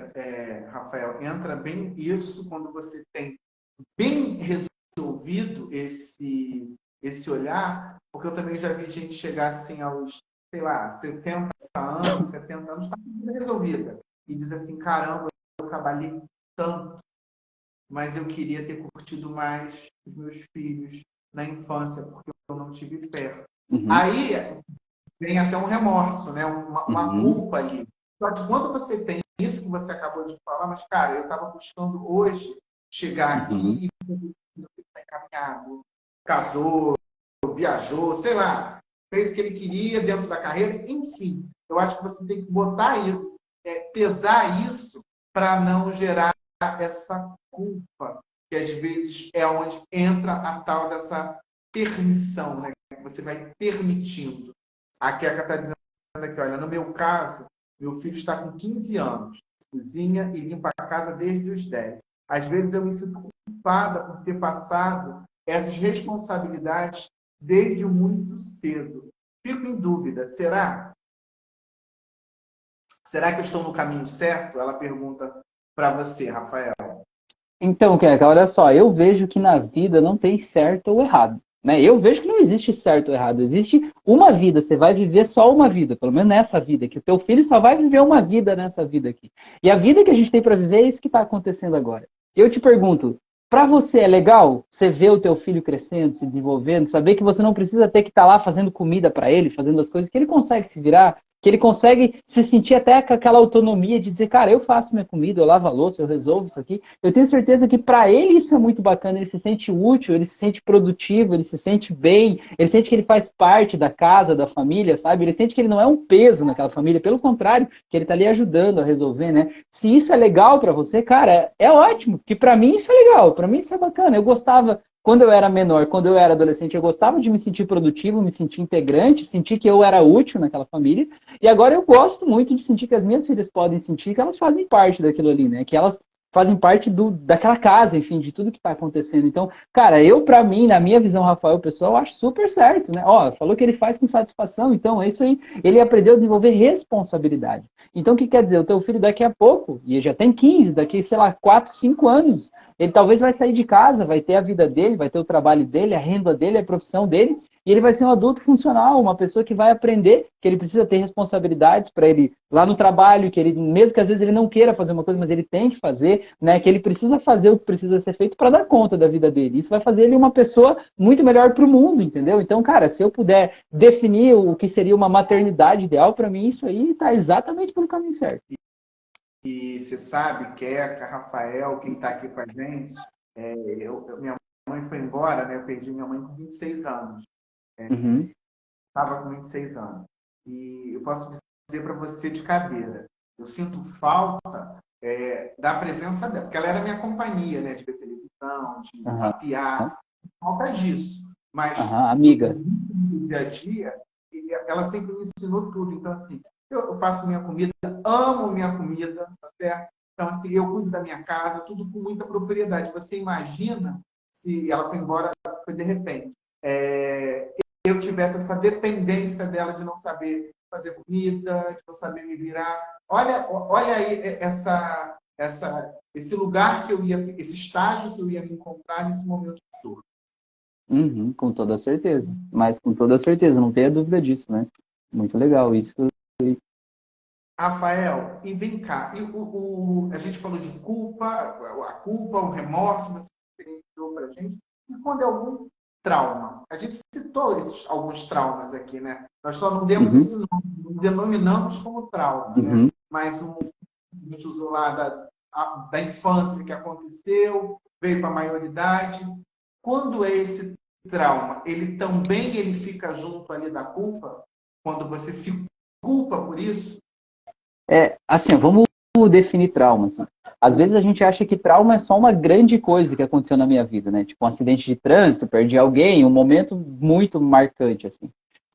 Rafael, entra bem isso quando você tem bem resolvido esse olhar, porque eu também já vi gente chegar assim aos, sei lá, 60 anos, 70 anos, está tudo resolvida. E diz assim, caramba, eu trabalhei tanto, mas eu queria ter curtido mais os meus filhos na infância, porque eu não tive perto. Uhum. Aí vem até um remorso, né? Uma culpa ali. Só que quando você tem isso que você acabou de falar, mas, cara, eu estava buscando hoje chegar aqui e está encaminhado, casou, viajou, sei lá, fez o que ele queria dentro da carreira, enfim. Eu acho que você tem que botar isso, pesar isso para não gerar essa culpa, que às vezes é onde entra a tal dessa permissão, né? Você vai permitindo. Aqui a Catarina está dizendo aqui, olha, no meu caso, meu filho está com 15 anos, cozinha e limpa a casa desde os 10. Às vezes eu me sinto culpada por ter passado essas responsabilidades desde muito cedo. Fico em dúvida, será? Será que eu estou no caminho certo? Ela pergunta para você, Rafael? Então, Keca, olha só, eu vejo que na vida não tem certo ou errado, né? Eu vejo que não existe certo ou errado, existe uma vida, você vai viver só uma vida, pelo menos nessa vida aqui. O teu filho só vai viver uma vida nessa vida aqui. E a vida que a gente tem para viver é isso que está acontecendo agora. Eu te pergunto, para você é legal você ver o teu filho crescendo, se desenvolvendo, saber que você não precisa ter que estar lá fazendo comida para ele, fazendo as coisas, que ele consegue se virar, que ele consegue se sentir até com aquela autonomia de dizer, cara, eu faço minha comida, eu lavo a louça, eu resolvo isso aqui. Eu tenho certeza que para ele isso é muito bacana, ele se sente útil, ele se sente produtivo, ele se sente bem, ele sente que ele faz parte da casa, da família, sabe? Ele sente que ele não é um peso naquela família, pelo contrário, que ele está ali ajudando a resolver, né? Se isso é legal para você, cara, é ótimo, que para mim isso é legal, para mim isso é bacana. Eu gostava, quando eu era menor, quando eu era adolescente, eu gostava de me sentir produtivo, me sentir integrante, sentir que eu era útil naquela família. E agora eu gosto muito de sentir que as minhas filhas podem sentir que elas fazem parte daquilo ali, né? Que elas fazem parte daquela casa, enfim, de tudo que está acontecendo. Então, cara, eu, para mim, na minha visão, Rafael, pessoal, acho super certo, né? Ó, falou que ele faz com satisfação, então é isso aí. Ele aprendeu a desenvolver responsabilidade. Então, o que quer dizer? O teu filho daqui a pouco, e ele já tem 15, daqui, sei lá, 4, 5 anos, ele talvez vai sair de casa, vai ter a vida dele, vai ter o trabalho dele, a renda dele, a profissão dele, e ele vai ser um adulto funcional, uma pessoa que vai aprender que ele precisa ter responsabilidades para ele lá no trabalho, que ele, mesmo que às vezes ele não queira fazer uma coisa, mas ele tem que fazer, né? Que ele precisa fazer o que precisa ser feito para dar conta da vida dele. Isso vai fazer ele uma pessoa muito melhor para o mundo, entendeu? Então, cara, se eu puder definir o que seria uma maternidade ideal, para mim isso aí está exatamente pelo caminho certo. E você sabe, Queca, Rafael, quem está aqui com a gente, minha mãe foi embora, né? Eu perdi minha mãe com 26 anos. Estava com 26 anos. E eu posso dizer para você de cadeira, eu sinto falta da presença dela, porque ela era minha companhia, né? De ver televisão, de papear, falta disso. Mas amiga. no dia a dia, ela sempre me ensinou tudo. Então, assim, eu faço minha comida, amo minha comida, tá certo? Então, assim, eu cuido da minha casa, tudo com muita propriedade. Você imagina se ela foi embora, foi de repente. Eu tivesse essa dependência dela de não saber fazer comida, de não saber me virar. Olha aí esse lugar que eu ia, esse estágio que eu ia me encontrar nesse momento de dor. Com toda certeza. Mas com toda certeza, não tenha dúvida disso, né? Muito legal isso. Rafael, e vem cá, a gente falou de culpa, a culpa, o remorso, você experienciou para a gente, e quando é algum trauma? A gente citou alguns traumas aqui, né? Nós só não demos esse nome, não denominamos como trauma, né? Mas a gente usou lá da infância que aconteceu, veio para a maioridade. Quando é esse trauma, ele fica junto ali da culpa? Quando você se culpa por isso? Assim, vamos definir trauma. Assim. Às vezes a gente acha que trauma é só uma grande coisa que aconteceu na minha vida, né? Tipo um acidente de trânsito, perdi alguém, um momento muito marcante, assim.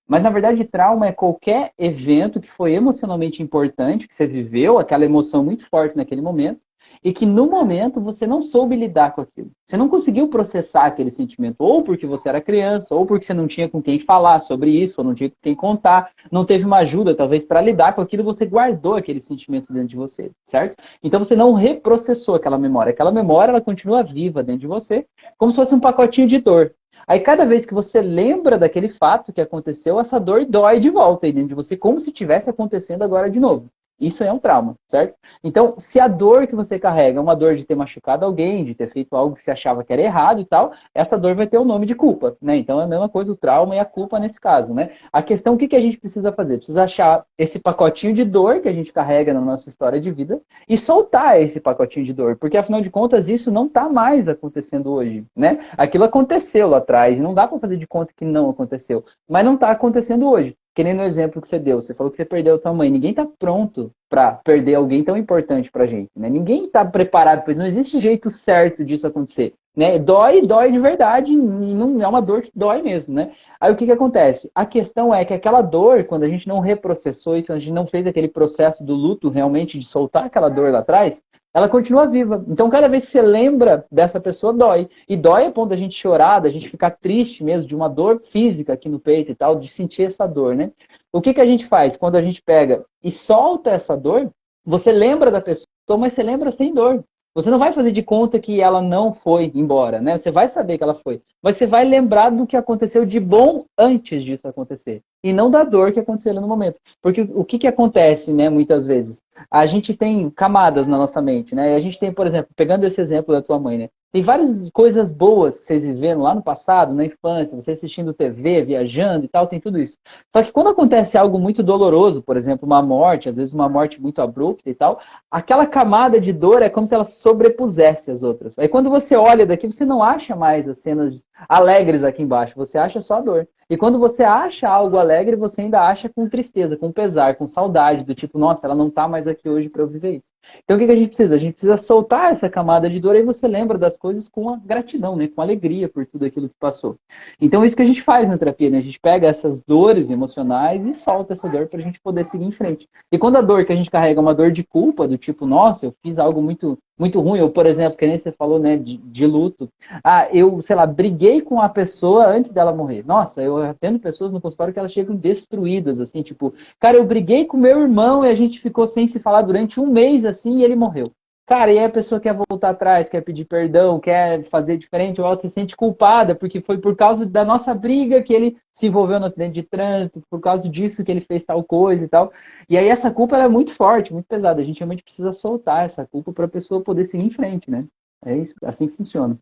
Mas, na verdade, trauma é qualquer evento que foi emocionalmente importante, que você viveu, aquela emoção muito forte naquele momento, e que no momento você não soube lidar com aquilo. Você não conseguiu processar aquele sentimento, ou porque você era criança, ou porque você não tinha com quem falar sobre isso, ou não tinha com quem contar, não teve uma ajuda, talvez, para lidar com aquilo, você guardou aquele sentimento dentro de você, certo? Então você não reprocessou aquela memória. Aquela memória, ela continua viva dentro de você, como se fosse um pacotinho de dor. Aí cada vez que você lembra daquele fato que aconteceu, essa dor dói de volta aí dentro de você, como se estivesse acontecendo agora de novo. Isso é um trauma, certo? Então, se a dor que você carrega é uma dor de ter machucado alguém, de ter feito algo que você achava que era errado e tal, essa dor vai ter o nome de culpa, né? Então, é a mesma coisa o trauma e a culpa nesse caso, né? A questão, o que a gente precisa fazer? Precisa achar esse pacotinho de dor que a gente carrega na nossa história de vida e soltar esse pacotinho de dor, porque, afinal de contas, isso não está mais acontecendo hoje, né? Aquilo aconteceu lá atrás, e não dá para fazer de conta que não aconteceu, mas não está acontecendo hoje. Que nem no exemplo que você deu, você falou que você perdeu a sua mãe. Ninguém está pronto para perder alguém tão importante para a gente, né? Ninguém está preparado, pois não existe jeito certo disso acontecer, né? Dói de verdade, e não é uma dor que dói mesmo, né? Aí o que acontece? A questão é que aquela dor, quando a gente não reprocessou isso, a gente não fez aquele processo do luto realmente de soltar aquela dor lá atrás, ela continua viva. Então, cada vez que você lembra dessa pessoa, dói. E dói a ponto da gente chorar, da gente ficar triste mesmo, de uma dor física aqui no peito e tal, de sentir essa dor, né? O que a gente faz? Quando a gente pega e solta essa dor, você lembra da pessoa, assustou, mas você lembra sem dor. Você não vai fazer de conta que ela não foi embora, né? Você vai saber que ela foi. Mas você vai lembrar do que aconteceu de bom antes disso acontecer. E não da dor que aconteceu ali no momento. Porque o que acontece, né, muitas vezes? A gente tem camadas na nossa mente, né? A gente tem, por exemplo, pegando esse exemplo da tua mãe, né? Tem várias coisas boas que vocês viveram lá no passado, na infância, você assistindo TV, viajando e tal, tem tudo isso. Só que quando acontece algo muito doloroso, por exemplo, uma morte, às vezes uma morte muito abrupta e tal, aquela camada de dor é como se ela sobrepusesse as outras. Aí quando você olha daqui, você não acha mais as cenas alegres aqui embaixo, você acha só a dor. E quando você acha algo alegre, você ainda acha com tristeza, com pesar, com saudade, do tipo, nossa, ela não está mais aqui hoje para eu viver isso. Então o que a gente precisa? A gente precisa soltar essa camada de dor e você lembra das coisas com a gratidão, né? Com alegria por tudo aquilo que passou. Então é isso que a gente faz na terapia, né? A gente pega essas dores emocionais e solta essa dor para a gente poder seguir em frente. E quando a dor que a gente carrega é uma dor de culpa, do tipo, nossa, eu fiz algo muito ruim, ou por exemplo, que nem você falou, né, de luto. Ah, eu, sei lá, briguei com a pessoa antes dela morrer. Nossa, eu atendo pessoas no consultório que elas chegam destruídas, assim, tipo, cara, eu briguei com meu irmão e a gente ficou sem se falar durante um mês, assim, e ele morreu. Cara, e aí a pessoa quer voltar atrás, quer pedir perdão, quer fazer diferente, ou ela se sente culpada, porque foi por causa da nossa briga que ele se envolveu no acidente de trânsito, por causa disso que ele fez tal coisa e tal. E aí essa culpa ela é muito forte, muito pesada. A gente realmente precisa soltar essa culpa para a pessoa poder seguir em frente, né? É isso, assim que funciona.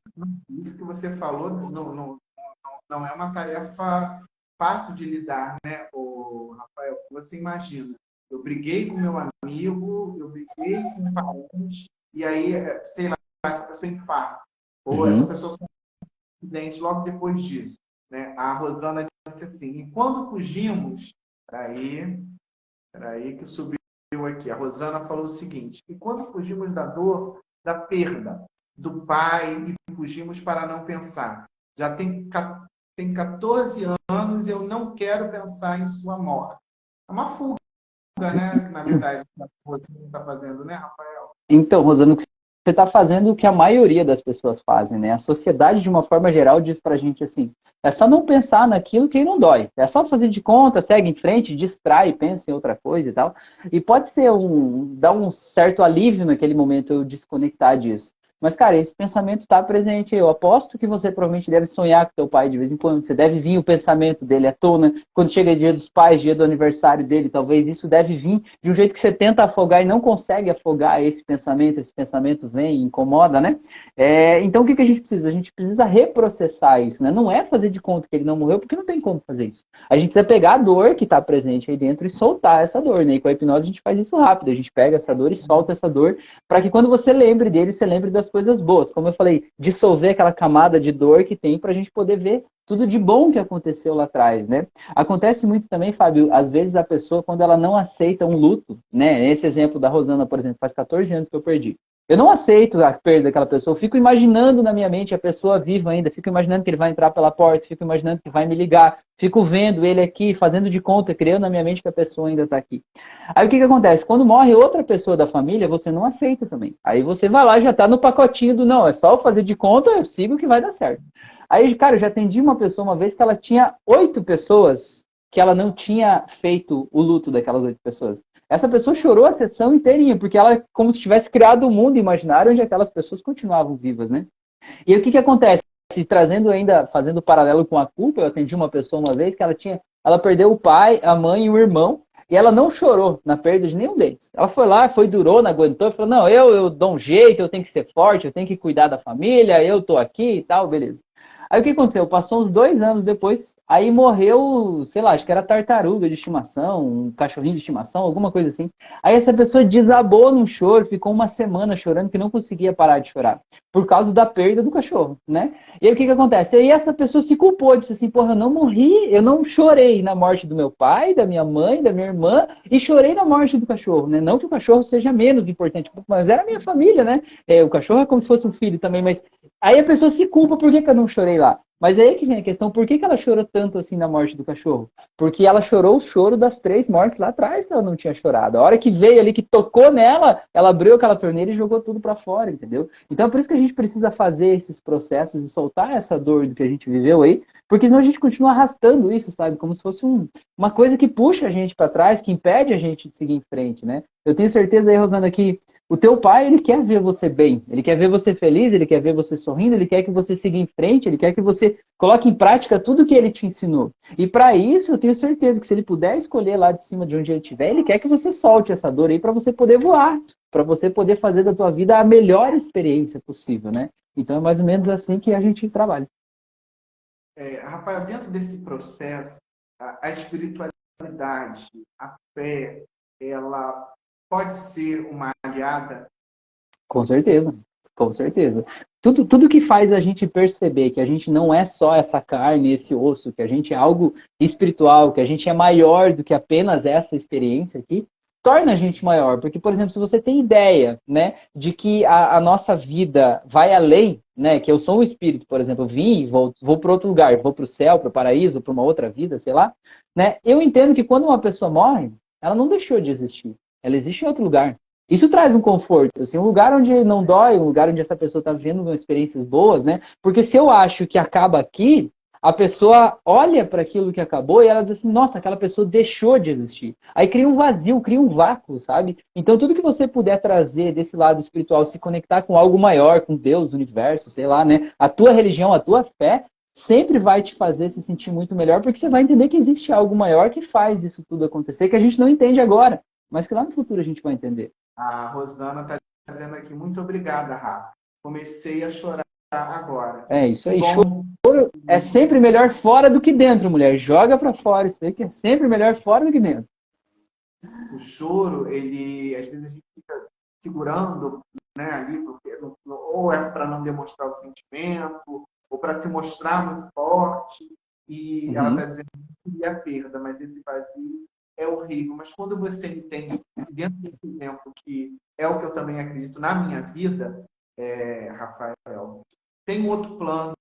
Isso que você falou não é uma tarefa fácil de lidar, né, Rafael? Você imagina, eu briguei com meu amigo, eu briguei com um parente, e aí, sei lá, essa pessoa infarta, ou essa pessoa sofre um acidente logo depois disso, né? A Rosana disse assim, e quando fugimos, peraí que subiu aqui, a Rosana falou o seguinte, e quando fugimos da dor, da perda do pai e fugimos para não pensar. Já tem 14 anos e eu não quero pensar em sua morte. É uma fuga, né? Na verdade, que a Rosana está fazendo, né, Rafael? Então, Rosana, o que você está fazendo o que a maioria das pessoas fazem, né? A sociedade, de uma forma geral, diz pra gente assim, é só não pensar naquilo que não dói. É só fazer de conta, segue em frente, distrai, pensa em outra coisa e tal. E pode ser dar um certo alívio naquele momento eu desconectar disso. Mas, cara, esse pensamento está presente. Eu aposto que você provavelmente deve sonhar com teu pai de vez em quando. Você deve vir o pensamento dele à tona. Quando chega dia dos pais, dia do aniversário dele, talvez isso deve vir de um jeito que você tenta afogar e não consegue afogar esse pensamento vem e incomoda, né? Então, o que a gente precisa? A gente precisa reprocessar isso, né? Não é fazer de conta que ele não morreu, porque não tem como fazer isso. A gente precisa pegar a dor que está presente aí dentro e soltar essa dor, né? E com a hipnose a gente faz isso rápido. A gente pega essa dor e solta essa dor para que quando você lembre dele, você lembre das coisas boas. Como eu falei, dissolver aquela camada de dor que tem para a gente poder ver tudo de bom que aconteceu lá atrás, né? Acontece muito também, Fábio, às vezes a pessoa, quando ela não aceita um luto, né? Esse exemplo da Rosana, por exemplo, faz 14 anos que eu perdi. Eu não aceito a perda daquela pessoa, eu fico imaginando na minha mente a pessoa viva ainda, fico imaginando que ele vai entrar pela porta, fico imaginando que vai me ligar, fico vendo ele aqui, fazendo de conta, criando na minha mente que a pessoa ainda está aqui. Aí o que acontece? Quando morre outra pessoa da família, você não aceita também. Aí você vai lá, já está no pacotinho do não, é só eu fazer de conta, eu sigo que vai dar certo. Aí, cara, eu já atendi uma pessoa uma vez que ela tinha 8 pessoas que ela não tinha feito o luto daquelas 8 pessoas. Essa pessoa chorou a sessão inteirinha, porque ela como se tivesse criado um mundo imaginário onde aquelas pessoas continuavam vivas, né? E aí, o que acontece? Trazendo ainda, fazendo paralelo com a culpa, eu atendi uma pessoa uma vez que ela perdeu o pai, a mãe e o irmão, e ela não chorou na perda de nenhum deles. Ela foi lá, foi durona, aguentou, falou, não, eu dou um jeito, eu tenho que ser forte, eu tenho que cuidar da família, eu tô aqui e tal, beleza. Aí o que aconteceu? Passou uns 2 anos depois, aí morreu, sei lá, acho que era tartaruga de estimação, um cachorrinho de estimação, alguma coisa assim. Aí essa pessoa desabou num choro, ficou uma semana chorando que não conseguia parar de chorar, por causa da perda do cachorro, né? E aí o que acontece? Aí essa pessoa se culpou, disse assim, porra, eu não morri, eu não chorei na morte do meu pai, da minha mãe, da minha irmã, e chorei na morte do cachorro, né? Não que o cachorro seja menos importante, mas era a minha família, né? O cachorro é como se fosse um filho também, mas aí a pessoa se culpa, por que eu não chorei lá? Mas aí que vem a questão, por que ela chorou tanto assim na morte do cachorro? Porque ela chorou o choro das 3 mortes lá atrás que ela não tinha chorado. A hora que veio ali, que tocou nela, ela abriu aquela torneira e jogou tudo para fora, entendeu? Então é por isso que a gente precisa fazer esses processos e soltar essa dor do que a gente viveu aí, Porque senão a gente continua arrastando isso, sabe? Como se fosse uma coisa que puxa a gente para trás, que impede a gente de seguir em frente, né? Eu tenho certeza aí, Rosana, que o teu pai, ele quer ver você bem, ele quer ver você feliz, ele quer ver você sorrindo, ele quer que você siga em frente, ele quer que você coloque em prática tudo que ele te ensinou. E para isso, eu tenho certeza que se ele puder escolher lá de cima de onde ele estiver, ele quer que você solte essa dor aí para você poder voar, para você poder fazer da tua vida a melhor experiência possível, né? Então é mais ou menos assim que a gente trabalha. Rafael, dentro desse processo, a espiritualidade, a fé, ela pode ser uma aliada? Com certeza, com certeza. Tudo que faz a gente perceber que a gente não é só essa carne, esse osso, que a gente é algo espiritual, que a gente é maior do que apenas essa experiência aqui, torna a gente maior. Porque, por exemplo, se você tem ideia, né, de que a nossa vida vai além, né, que eu sou um espírito, por exemplo, eu vim e vou para outro lugar, vou para o céu, para o paraíso, para uma outra vida, sei lá, né, eu entendo que quando uma pessoa morre, ela não deixou de existir, ela existe em outro lugar. Isso traz um conforto, assim, um lugar onde não dói, um lugar onde essa pessoa está vivendo experiências boas, né? Porque se eu acho que acaba aqui, a pessoa olha para aquilo que acabou e ela diz assim, nossa, aquela pessoa deixou de existir. Aí cria um vazio, cria um vácuo, sabe? Então tudo que você puder trazer desse lado espiritual, se conectar com algo maior, com Deus, o universo, sei lá, né? A tua religião, a tua fé, sempre vai te fazer se sentir muito melhor, porque você vai entender que existe algo maior que faz isso tudo acontecer, que a gente não entende agora, mas que lá no futuro a gente vai entender. A Rosana está dizendo aqui, muito obrigada, Rafa. Comecei a chorar agora. É isso Que aí. bom. Choro é sempre melhor fora do que dentro, mulher. Joga pra fora. Isso aí que é sempre melhor fora do que dentro. O choro, ele, às vezes a gente fica segurando, né, ali, porque, ou é para não demonstrar o sentimento, ou para se mostrar muito forte. E ela está Uhum. dizendo que é a perda, mas esse vazio é horrível. Mas quando você entende, dentro desse exemplo, que é o que eu também acredito na minha vida, Rafael, tem um outro plano,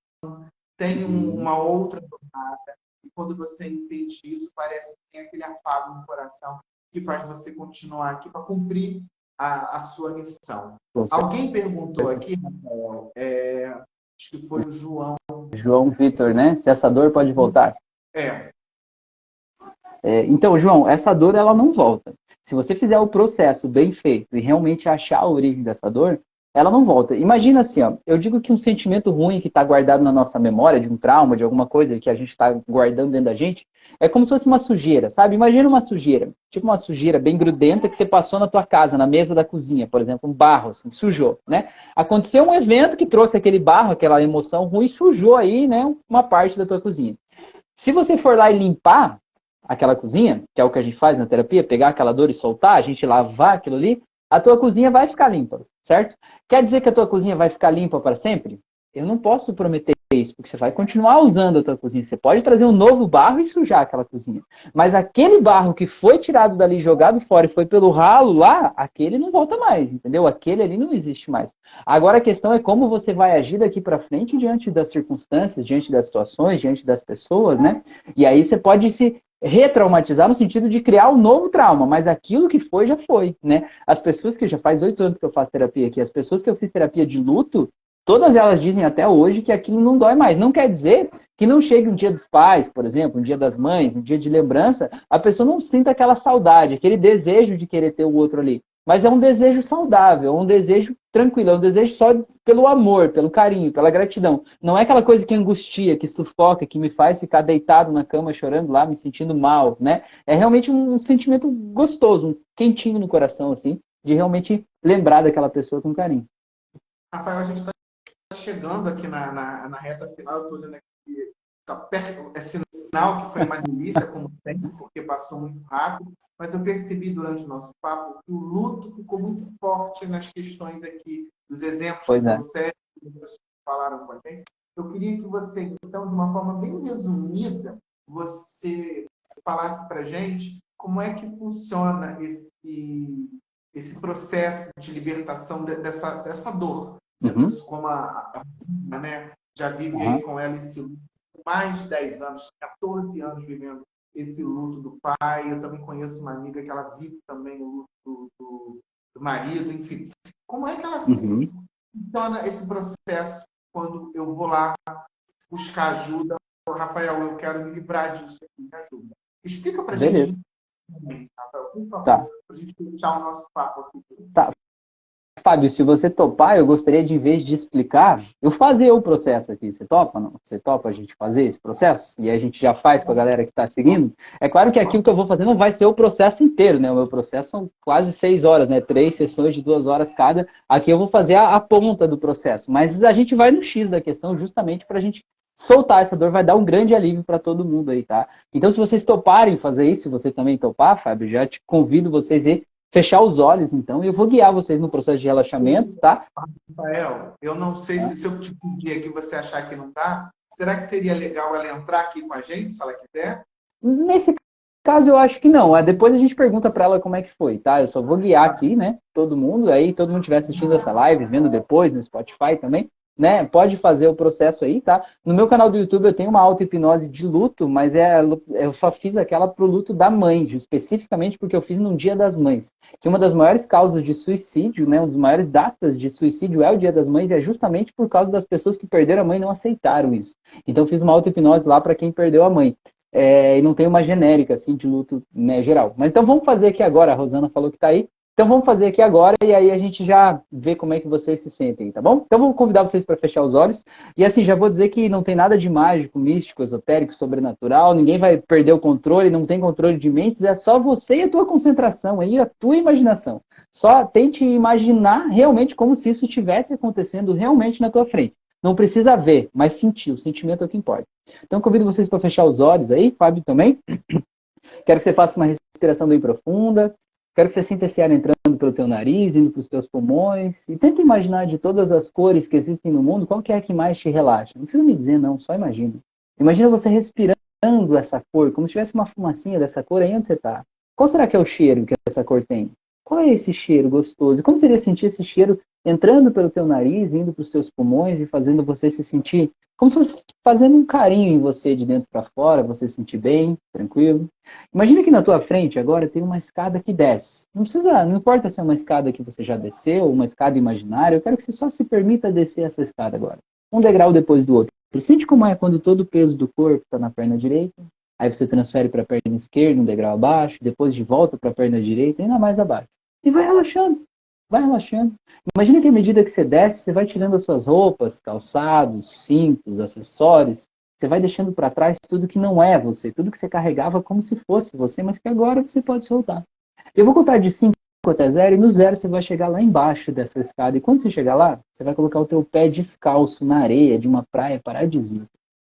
tem Uhum. uma outra jornada, e quando você entende isso, parece que tem aquele afago no coração que faz você continuar aqui para cumprir a sua missão. Com Alguém perguntou certeza. aqui, Rafael, acho que foi o João. João Vitor, né? Se essa dor pode voltar. É, Então, João, essa dor ela não volta. Se você fizer o processo bem feito e realmente achar a origem dessa dor, ela não volta. Imagina assim, ó, eu digo que um sentimento ruim que está guardado na nossa memória, de um trauma, de alguma coisa que a gente está guardando dentro da gente, é como se fosse uma sujeira, sabe? Imagina uma sujeira, tipo uma sujeira bem grudenta que você passou na tua casa, na mesa da cozinha, por exemplo, um barro, assim, sujou, né? Aconteceu um evento que trouxe aquele barro, aquela emoção ruim, sujou aí, né, uma parte da tua cozinha. Se você for lá e limpar aquela cozinha, que é o que a gente faz na terapia, pegar aquela dor e soltar, a gente lavar aquilo ali, a tua cozinha vai ficar limpa, certo? Quer dizer que a tua cozinha vai ficar limpa para sempre? Eu não posso prometer isso, porque você vai continuar usando a tua cozinha. Você pode trazer um novo barro e sujar aquela cozinha. Mas aquele barro que foi tirado dali, jogado fora e foi pelo ralo lá, aquele não volta mais, entendeu? Aquele ali não existe mais. Agora a questão é como você vai agir daqui para frente diante das circunstâncias, diante das situações, diante das pessoas, né? E aí você pode se retraumatizar no sentido de criar um novo trauma, mas aquilo que foi, já foi, né? As pessoas que já faz 8 anos que eu faço terapia aqui, as pessoas que eu fiz terapia de luto, todas elas dizem até hoje que aquilo não dói mais. Não quer dizer que não chegue um dia dos pais, por exemplo, um dia das mães, um dia de lembrança, a pessoa não sinta aquela saudade, aquele desejo de querer ter o outro ali. Mas é um desejo saudável, é um desejo tranquilo, é um desejo só pelo amor, pelo carinho, pela gratidão. Não é aquela coisa que angustia, que sufoca, que me faz ficar deitado na cama chorando lá, me sentindo mal, né? É realmente um sentimento gostoso, um quentinho no coração, assim, de realmente lembrar daquela pessoa com carinho. Rafael, a gente está chegando aqui na reta final, eu estou olhando aqui, tá perto, é sinal que foi uma delícia, como sempre, porque passou muito rápido, mas eu percebi durante o nosso papo que o luto ficou muito forte nas questões aqui, dos exemplos que Pois é. trouxeram, que as pessoas falaram com a gente. Eu queria que você, então, de uma forma bem resumida, você falasse para a gente como é que funciona esse processo de libertação dessa dor. Uhum. Como né, já vive aí Uhum. com ela esse luto, mais de 10 anos, 14 anos vivendo esse luto do pai. Eu também conheço uma amiga que ela vive também o luto do marido, enfim. Como é que ela Uhum. funciona esse processo quando eu vou lá buscar ajuda Rafael, eu quero me livrar disso aqui, me ajuda. Explica pra Beleza. gente, Rafael, por Tá. favor, pra gente fechar o nosso papo aqui. Tá. Fábio, se você topar, eu gostaria de, em vez de explicar, eu fazer o processo aqui. Você topa, não? Você topa a gente fazer esse processo? E aí a gente já faz com a galera que está seguindo? É claro que aqui o que eu vou fazer não vai ser o processo inteiro, né? O meu processo são quase 6 horas, né? 3 sessões de 2 horas cada. Aqui eu vou fazer a ponta do processo. Mas a gente vai no X da questão justamente para a gente soltar essa dor, vai dar um grande alívio para todo mundo aí, tá? Então, se vocês toparem fazer isso, se você também topar, Fábio, já te convido vocês a fechar os olhos, então, e eu vou guiar vocês no processo de relaxamento, tá? Rafael, eu não sei se eu te pedir aqui você achar que não dá, será que seria legal ela entrar aqui com a gente, se ela quiser? Nesse caso, eu acho que não. Depois a gente pergunta para ela como é que foi, tá? Eu só vou guiar aqui, né? Todo mundo, aí todo mundo estiver assistindo essa live, vendo depois no Spotify também, né? Pode fazer o processo aí, tá? No meu canal do YouTube eu tenho uma auto-hipnose de luto, mas eu só fiz aquela pro luto da mãe, especificamente porque eu fiz num Dia das Mães. Que uma das maiores causas de suicídio, né? Uma das maiores datas de suicídio é o Dia das Mães, e é justamente por causa das pessoas que perderam a mãe e não aceitaram isso. Então eu fiz uma auto-hipnose lá para quem perdeu a mãe. E não tem uma genérica, assim, de luto, né, geral. Mas então vamos fazer aqui agora, a Rosana falou que tá aí, então vamos fazer aqui agora e aí a gente já vê como é que vocês se sentem, tá bom? Então vou convidar vocês para fechar os olhos. E assim, já vou dizer que não tem nada de mágico, místico, esotérico, sobrenatural, ninguém vai perder o controle, não tem controle de mentes, é só você e a tua concentração aí, a tua imaginação. Só tente imaginar realmente como se isso estivesse acontecendo realmente na tua frente. Não precisa ver, mas sentir, o sentimento é o que importa. Então convido vocês para fechar os olhos aí, Fábio também. Quero que você faça uma respiração bem profunda. Quero que você sinta esse ar entrando pelo teu nariz, indo para os teus pulmões. E tenta imaginar de todas as cores que existem no mundo, qual que é a que mais te relaxa. Não precisa me dizer não, só imagina. Imagina você respirando essa cor, como se tivesse uma fumacinha dessa cor aí onde você está. Qual será que é o cheiro que essa cor tem? Qual é esse cheiro gostoso? E como seria sentir esse cheiro entrando pelo teu nariz, indo para os teus pulmões e fazendo você se sentir como se fosse fazendo um carinho em você de dentro para fora, você se sentir bem, tranquilo. Imagina que na tua frente agora tem uma escada que desce. Não importa se é uma escada que você já desceu, ou uma escada imaginária, eu quero que você só se permita descer essa escada agora. Um degrau depois do outro. Sente como é quando todo o peso do corpo está na perna direita, aí você transfere para a perna esquerda, um degrau abaixo, depois de volta para a perna direita, ainda mais abaixo. E vai relaxando. Vai relaxando. Imagina que à medida que você desce, você vai tirando as suas roupas, calçados, cintos, acessórios. Você vai deixando para trás tudo que não é você, tudo que você carregava como se fosse você, mas que agora você pode soltar. Eu vou contar de 5 até 0 e no 0 você vai chegar lá embaixo dessa escada. E quando você chegar lá, você vai colocar o teu pé descalço na areia de uma praia paradisíaca.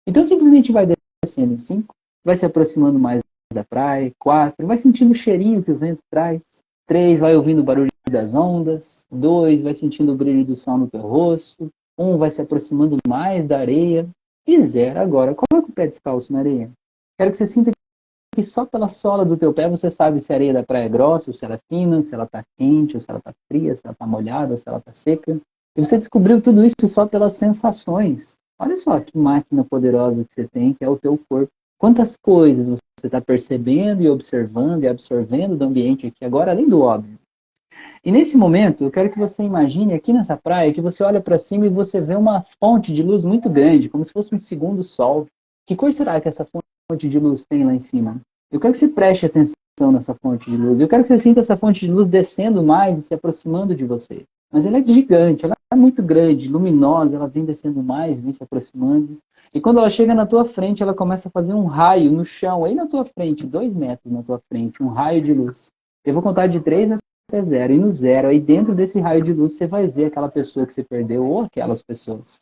Então simplesmente vai descendo em 5, vai se aproximando mais da praia, 4, vai sentindo o cheirinho que o vento traz. 3, vai ouvindo o barulho das ondas. 2, vai sentindo o brilho do sol no teu rosto. 1, vai se aproximando mais da areia. E 0, agora, coloca o pé descalço na areia. Quero que você sinta que só pela sola do teu pé você sabe se a areia da praia é grossa, ou se ela é fina, se ela está quente, ou se ela está fria, se ela está molhada, ou se ela está seca. E você descobriu tudo isso só pelas sensações. Olha só que máquina poderosa que você tem, que é o teu corpo. Quantas coisas você está percebendo e observando e absorvendo do ambiente aqui agora, além do óbvio. E nesse momento, eu quero que você imagine aqui nessa praia, que você olha para cima e você vê uma fonte de luz muito grande, como se fosse um segundo sol. Que cor será que essa fonte de luz tem lá em cima? Eu quero que você preste atenção nessa fonte de luz. Eu quero que você sinta essa fonte de luz descendo mais e se aproximando de você. Mas ela é gigante, ela é muito grande, luminosa, ela vem descendo mais, vem se aproximando. E quando ela chega na tua frente, ela começa a fazer um raio no chão, aí na tua frente, 2 metros na tua frente, um raio de luz. Eu vou contar de 3 até 0. E no 0, aí dentro desse raio de luz, você vai ver aquela pessoa que você perdeu ou aquelas pessoas.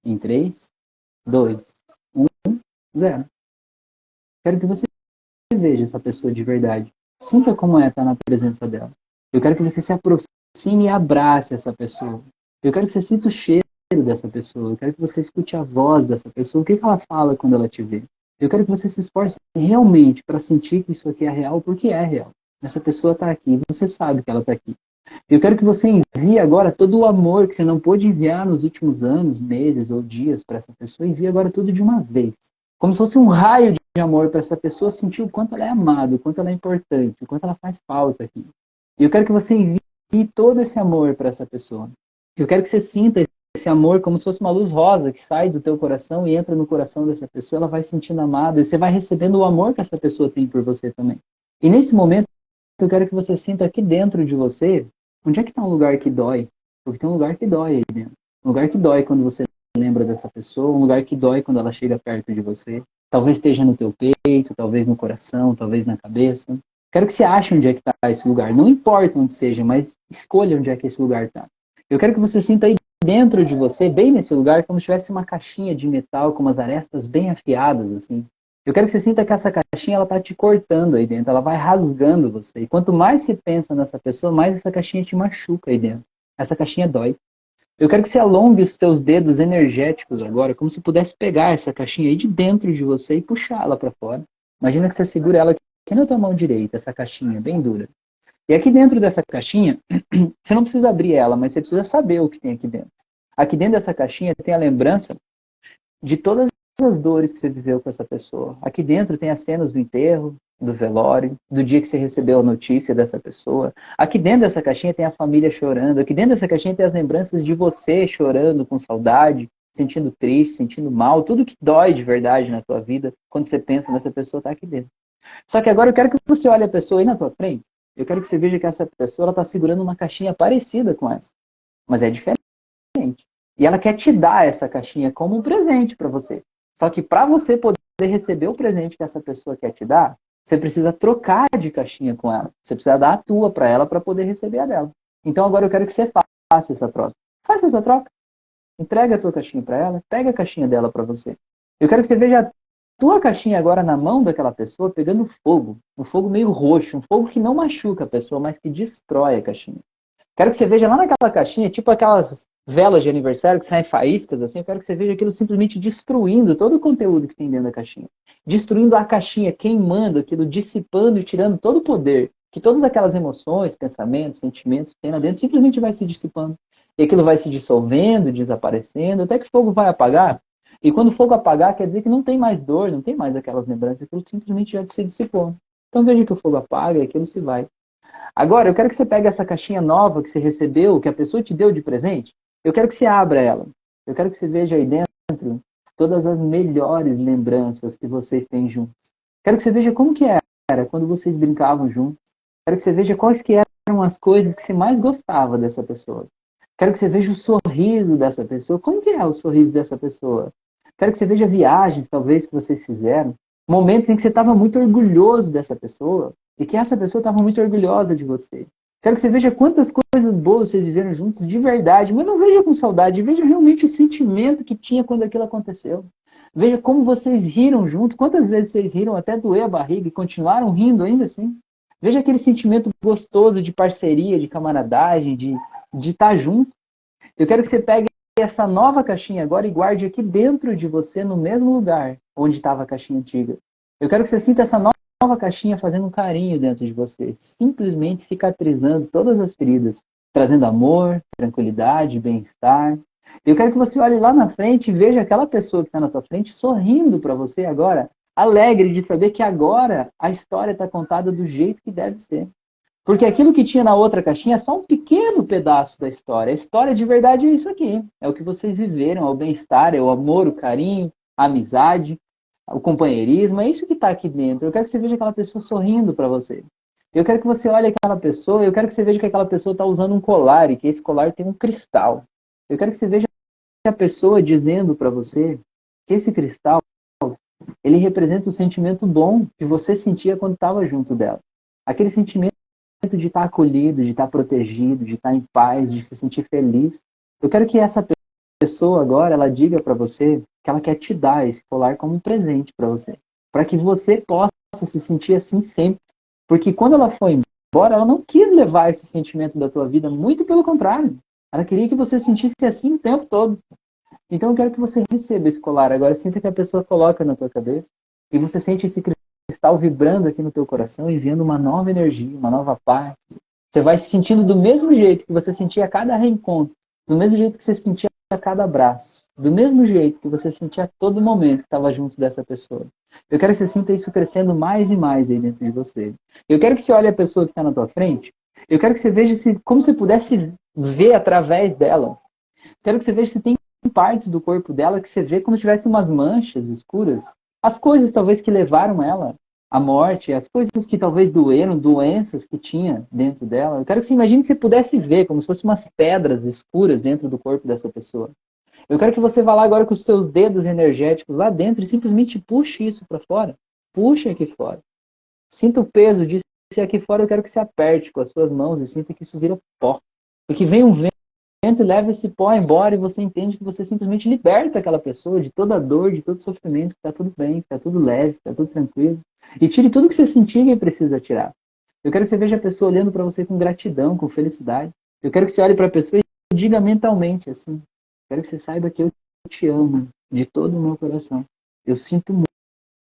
Em 3, 2, 1, 0. Quero que você veja essa pessoa de verdade. Sinta como é estar na presença dela. Eu quero que você se aproxime e abrace essa pessoa. Eu quero que você sinta o cheiro dessa pessoa. Eu quero que você escute a voz dessa pessoa. O que ela fala quando ela te vê. Eu quero que você se esforce realmente para sentir que isso aqui é real, porque é real. Essa pessoa está aqui. Você sabe que ela está aqui. Eu quero que você envie agora todo o amor que você não pôde enviar nos últimos anos, meses ou dias para essa pessoa. Envie agora tudo de uma vez. Como se fosse um raio de amor para essa pessoa sentir o quanto ela é amada, o quanto ela é importante, o quanto ela faz falta aqui. E eu quero que você envie todo esse amor para essa pessoa. Eu quero que você sinta esse amor como se fosse uma luz rosa que sai do teu coração e entra no coração dessa pessoa, ela vai se sentindo amada e você vai recebendo o amor que essa pessoa tem por você também. E nesse momento, eu quero que você sinta aqui dentro de você, onde é que está um lugar que dói? Porque tem um lugar que dói aí dentro. Um lugar que dói quando você lembra dessa pessoa, um lugar que dói quando ela chega perto de você. Talvez esteja no teu peito, talvez no coração, talvez na cabeça. Quero que você ache onde é que está esse lugar. Não importa onde seja, mas escolha onde é que esse lugar está. Eu quero que você sinta aí dentro de você, bem nesse lugar, como se tivesse uma caixinha de metal com umas arestas bem afiadas, assim. Eu quero que você sinta que essa caixinha, ela tá te cortando aí dentro, ela vai rasgando você. E quanto mais você pensa nessa pessoa, mais essa caixinha te machuca aí dentro. Essa caixinha dói. Eu quero que você alongue os seus dedos energéticos agora, como se pudesse pegar essa caixinha aí de dentro de você e puxá-la para fora. Imagina que você segura ela aqui na tua mão direita, essa caixinha bem dura. E aqui dentro dessa caixinha, você não precisa abrir ela, mas você precisa saber o que tem aqui dentro. Aqui dentro dessa caixinha tem a lembrança de todas as dores que você viveu com essa pessoa. Aqui dentro tem as cenas do enterro, do velório, do dia que você recebeu a notícia dessa pessoa. Aqui dentro dessa caixinha tem a família chorando. Aqui dentro dessa caixinha tem as lembranças de você chorando com saudade, sentindo triste, sentindo mal. Tudo que dói de verdade na tua vida, quando você pensa nessa pessoa, está aqui dentro. Só que agora eu quero que você olhe a pessoa aí na tua frente. Eu quero que você veja que essa pessoa está segurando uma caixinha parecida com essa. Mas é diferente. E ela quer te dar essa caixinha como um presente para você. Só que para você poder receber o presente que essa pessoa quer te dar, você precisa trocar de caixinha com ela. Você precisa dar a tua para ela para poder receber a dela. Então agora eu quero que você faça essa troca. Faça essa troca. Entrega a tua caixinha para ela, pega a caixinha dela para você. Eu quero que você veja a tua caixinha agora na mão daquela pessoa pegando fogo. Um fogo meio roxo, um fogo que não machuca a pessoa, mas que destrói a caixinha. Quero que você veja lá naquela caixinha, tipo aquelas velas de aniversário que saem faíscas, assim, eu quero que você veja aquilo simplesmente destruindo todo o conteúdo que tem dentro da caixinha. Destruindo a caixinha, queimando aquilo, dissipando e tirando todo o poder. Que todas aquelas emoções, pensamentos, sentimentos que tem lá dentro simplesmente vai se dissipando. E aquilo vai se dissolvendo, desaparecendo, até que o fogo vai apagar. E quando o fogo apagar, quer dizer que não tem mais dor, não tem mais aquelas lembranças, aquilo simplesmente já se dissipou. Então veja que o fogo apaga e aquilo se vai. Agora, eu quero que você pegue essa caixinha nova que você recebeu, que a pessoa te deu de presente. Eu quero que você abra ela. Eu quero que você veja aí dentro todas as melhores lembranças que vocês têm juntos. Quero que você veja como que era quando vocês brincavam juntos. Quero que você veja quais que eram as coisas que você mais gostava dessa pessoa. Quero que você veja o sorriso dessa pessoa. Como que é o sorriso dessa pessoa? Quero que você veja viagens, talvez, que vocês fizeram. Momentos em que você estava muito orgulhoso dessa pessoa. E que essa pessoa estava muito orgulhosa de você. Quero que você veja quantas coisas boas vocês viveram juntos de verdade. Mas não veja com saudade. Veja realmente o sentimento que tinha quando aquilo aconteceu. Veja como vocês riram juntos. Quantas vezes vocês riram até doer a barriga e continuaram rindo ainda assim. Veja aquele sentimento gostoso de parceria, de camaradagem, de estar junto. Eu quero que você pegue essa nova caixinha agora e guarde aqui dentro de você, no mesmo lugar onde estava a caixinha antiga. Eu quero que você sinta essa nova caixinha fazendo um carinho dentro de você, simplesmente cicatrizando todas as feridas, trazendo amor, tranquilidade, bem-estar. Eu quero que você olhe lá na frente e veja aquela pessoa que está na tua frente sorrindo para você agora, alegre de saber que agora a história está contada do jeito que deve ser. Porque aquilo que tinha na outra caixinha é só um pequeno pedaço da história. A história de verdade é isso aqui. É o que vocês viveram, é o bem-estar, é o amor, o carinho, a amizade, o companheirismo. É isso que está aqui dentro. Eu quero que você veja aquela pessoa sorrindo para você. Eu quero que você olhe aquela pessoa, eu quero que você veja que aquela pessoa está usando um colar e que esse colar tem um cristal. Eu quero que você veja a pessoa dizendo para você que esse cristal, ele representa o sentimento bom que você sentia quando estava junto dela. Aquele sentimento de estar acolhido, de estar protegido, de estar em paz, de se sentir feliz. Eu quero que essa pessoa agora, ela diga para você que ela quer te dar esse colar como um presente para você. Para que você possa se sentir assim sempre. Porque quando ela foi embora, ela não quis levar esse sentimento da tua vida, muito pelo contrário. Ela queria que você sentisse assim o tempo todo. Então eu quero que você receba esse colar. Agora sinta que a pessoa coloca na tua cabeça e você sente esse cristal vibrando aqui no teu coração, enviando uma nova energia, uma nova paz. Você vai se sentindo do mesmo jeito que você sentia a cada reencontro, do mesmo jeito que você sentia a cada abraço, do mesmo jeito que você sentia a todo momento que estava junto dessa pessoa. Eu quero que você sinta isso crescendo mais e mais aí dentro de você. Eu quero que você olhe a pessoa que está na tua frente. Eu quero que você veja como se pudesse ver através dela. Quero que você veja se tem partes do corpo dela que você vê como se tivesse umas manchas escuras. As coisas talvez que levaram ela à morte, as coisas que talvez doeram, doenças que tinha dentro dela. Eu quero que você imagine se você pudesse ver como se fossem umas pedras escuras dentro do corpo dessa pessoa. Eu quero que você vá lá agora com os seus dedos energéticos lá dentro e simplesmente puxe isso para fora. Puxe aqui fora. Sinta o peso disso e aqui fora eu quero que você aperte com as suas mãos e sinta que isso vira pó. E que vem um vento e leva esse pó embora e você entende que você simplesmente liberta aquela pessoa de toda a dor, de todo sofrimento, que está tudo bem, que está tudo leve, que está tudo tranquilo. E tire tudo que você sentir que precisa tirar. Eu quero que você veja a pessoa olhando para você com gratidão, com felicidade. Eu quero que você olhe para a pessoa e diga mentalmente assim: quero que você saiba que eu te amo de todo o meu coração. Eu sinto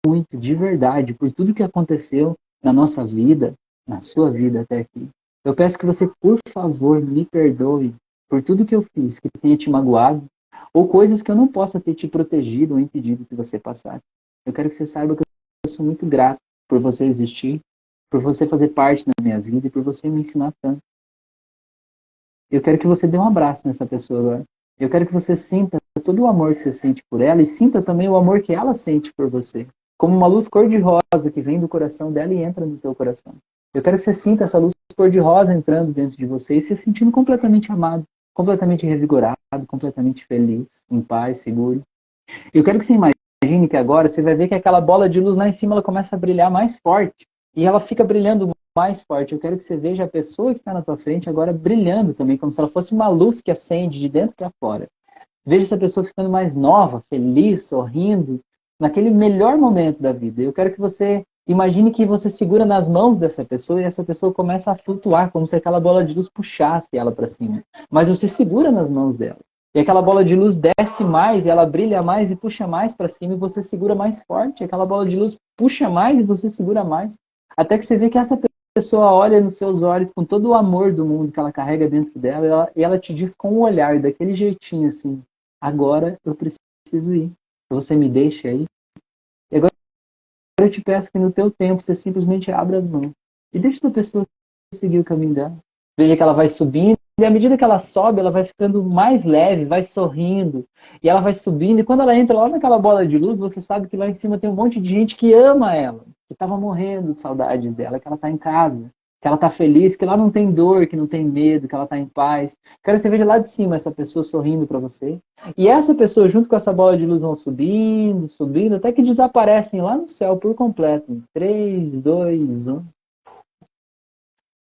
muito, de verdade, por tudo que aconteceu na nossa vida, na sua vida até aqui. Eu peço que você, por favor, me perdoe por tudo que eu fiz, que tenha te magoado, ou coisas que eu não possa ter te protegido ou impedido que você passasse. Eu quero que você saiba que eu sou muito grato por você existir, por você fazer parte da minha vida e por você me ensinar tanto. Eu quero que você dê um abraço nessa pessoa agora. Eu quero que você sinta todo o amor que você sente por ela e sinta também o amor que ela sente por você. Como uma luz cor-de-rosa que vem do coração dela e entra no teu coração. Eu quero que você sinta essa luz cor-de-rosa entrando dentro de você e se sentindo completamente amado, completamente revigorado, completamente feliz, em paz, seguro. Eu quero que você imagine que agora você vai ver que aquela bola de luz lá em cima ela começa a brilhar mais forte. E ela fica brilhando mais forte. Eu quero que você veja a pessoa que está na tua frente agora brilhando também, como se ela fosse uma luz que acende de dentro para fora. Veja essa pessoa ficando mais nova, feliz, sorrindo, naquele melhor momento da vida. Eu quero que você imagine que você segura nas mãos dessa pessoa e essa pessoa começa a flutuar, como se aquela bola de luz puxasse ela para cima. Mas você segura nas mãos dela. E aquela bola de luz desce mais, e ela brilha mais e puxa mais para cima, e você segura mais forte. Aquela bola de luz puxa mais e você segura mais. Até que você vê que essa pessoa olha nos seus olhos com todo o amor do mundo que ela carrega dentro dela, e ela te diz com o olhar, daquele jeitinho assim: agora eu preciso ir. Você me deixa aí? E agora eu te peço que no teu tempo você simplesmente abra as mãos e deixa a pessoa seguir o caminho dela. Veja que ela vai subindo, e à medida que ela sobe, ela vai ficando mais leve, vai sorrindo, e ela vai subindo, e quando ela entra lá naquela bola de luz, você sabe que lá em cima tem um monte de gente que ama ela, que estava morrendo de saudades dela, que ela está em casa, que ela está feliz, que lá não tem dor, que não tem medo, que ela está em paz. Quero que você veja lá de cima essa pessoa sorrindo para você. E essa pessoa, junto com essa bola de luz, vão subindo, subindo, até que desaparecem lá no céu por completo. Em 3, 2, 1.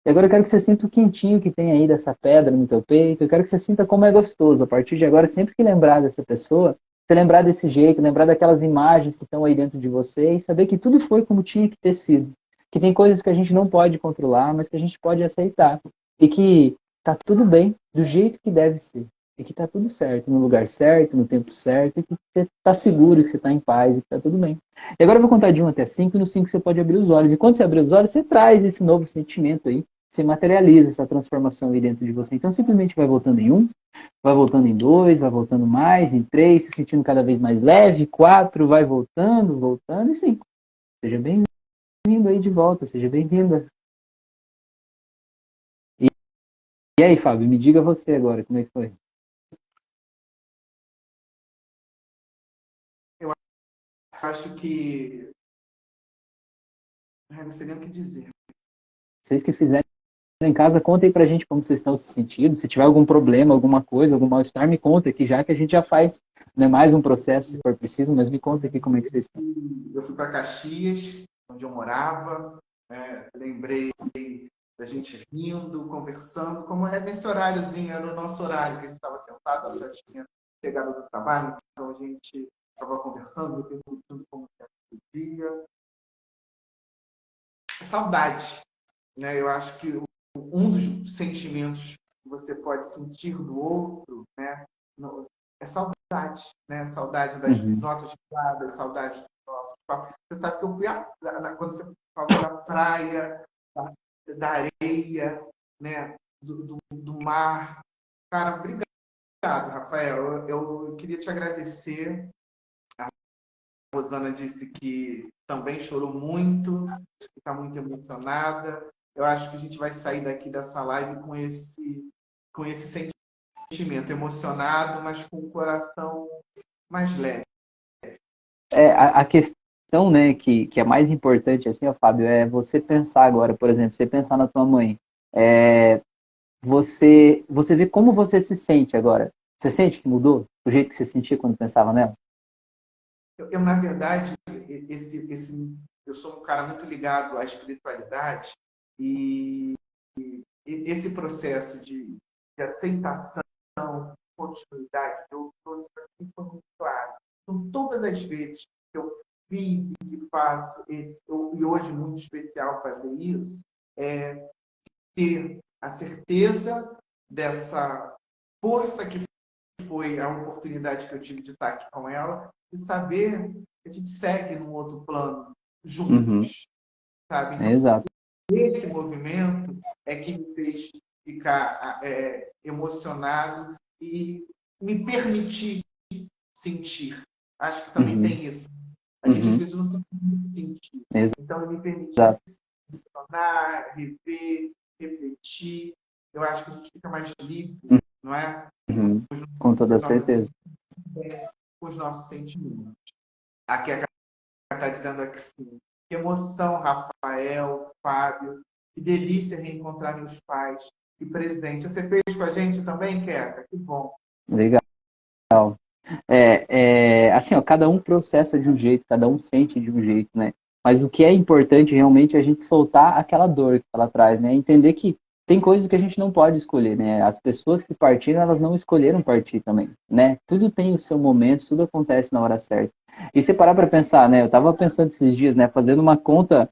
E agora eu quero que você sinta o quentinho que tem aí dessa pedra no teu peito. Eu quero que você sinta como é gostoso. A partir de agora, sempre que lembrar dessa pessoa, você lembrar desse jeito, lembrar daquelas imagens que estão aí dentro de você e saber que tudo foi como tinha que ter sido. Que tem coisas que a gente não pode controlar, mas que a gente pode aceitar. E que tá tudo bem do jeito que deve ser. E que tá tudo certo, no lugar certo, no tempo certo, e que você tá seguro, que você tá em paz, e que tá tudo bem. E agora eu vou contar de 1 até 5, e no 5 você pode abrir os olhos. E quando você abrir os olhos, você traz esse novo sentimento aí, você materializa essa transformação aí dentro de você. Então simplesmente vai voltando em 1, vai voltando em 2, vai voltando mais, em 3, se sentindo cada vez mais leve, 4, vai voltando, voltando, e 5. Seja bem-vindo aí de volta, seja bem-vinda. E aí, Fábio, me diga você agora, como é que foi? Eu acho que não sei nem o que dizer. Vocês que fizeram em casa, contem pra gente como vocês estão se sentindo. Se tiver algum problema, alguma coisa, algum mal-estar, me conta aqui, já que a gente já faz, né, mais um processo se for preciso, mas me conta aqui como é que vocês estão. Eu fui para Caxias, onde eu morava, lembrei da gente rindo, conversando, como é nesse horáriozinho, era o nosso horário, que a gente estava sentado, ela já tinha chegado do trabalho, então a gente estava conversando, repercutindo como era o dia. Saudade, né? Eu acho que um dos sentimentos que você pode sentir do outro, né, é saudade, né? Saudade das Uhum. nossas piadas, saudade dos nossos papos. Você sabe que eu fui quando você falou da praia, da areia, né, do mar. Cara, obrigado, Rafael. Eu queria te agradecer. A Rosana disse que também chorou muito, está muito emocionada. Eu acho que a gente vai sair daqui dessa live com esse sentimento. sentimento emocionado, mas com o coração mais leve. A questão, né, que é mais importante, assim, ó, Fábio, é você pensar agora, por exemplo, você pensar na tua mãe, é, você vê como você se sente agora. Você sente que mudou o jeito que você sentia quando pensava nela? Na verdade, eu sou um cara muito ligado à espiritualidade e esse processo de aceitação, continuidade, eu trouxe para mim foi muito claro. Então, todas as vezes que eu fiz e que faço, e hoje muito especial fazer isso, é ter a certeza dessa força que foi a oportunidade que eu tive de estar aqui com ela e saber que a gente segue num outro plano Uhum, juntos, sabe? é Então, exato. esse movimento é que me fez ficar emocionado e me permitir sentir. Acho que também Uhum, tem isso. A gente às uhum, vezes não se permite sentir. Então, ele me permitia exato. se emocionar, rever, refletir. Eu acho que a gente fica mais livre, não é? Uhum, Com com toda as nossas certeza. com os nossos sentimentos. Aqui a Cacá está dizendo aqui sim. Que emoção, Rafael, Fábio. Que delícia reencontrar meus pais. Que presente. Você fez com a gente também, Queca? Que bom. Legal. Assim, ó, cada um processa de um jeito, cada um sente de um jeito, né? Mas o que é importante realmente é a gente soltar aquela dor que ela traz, né? Entender que tem coisas que a gente não pode escolher, né? As pessoas que partiram, elas não escolheram partir também, né? Tudo tem o seu momento, tudo acontece na hora certa. E se parar para pensar, né? Eu tava pensando esses dias, né? Fazendo uma conta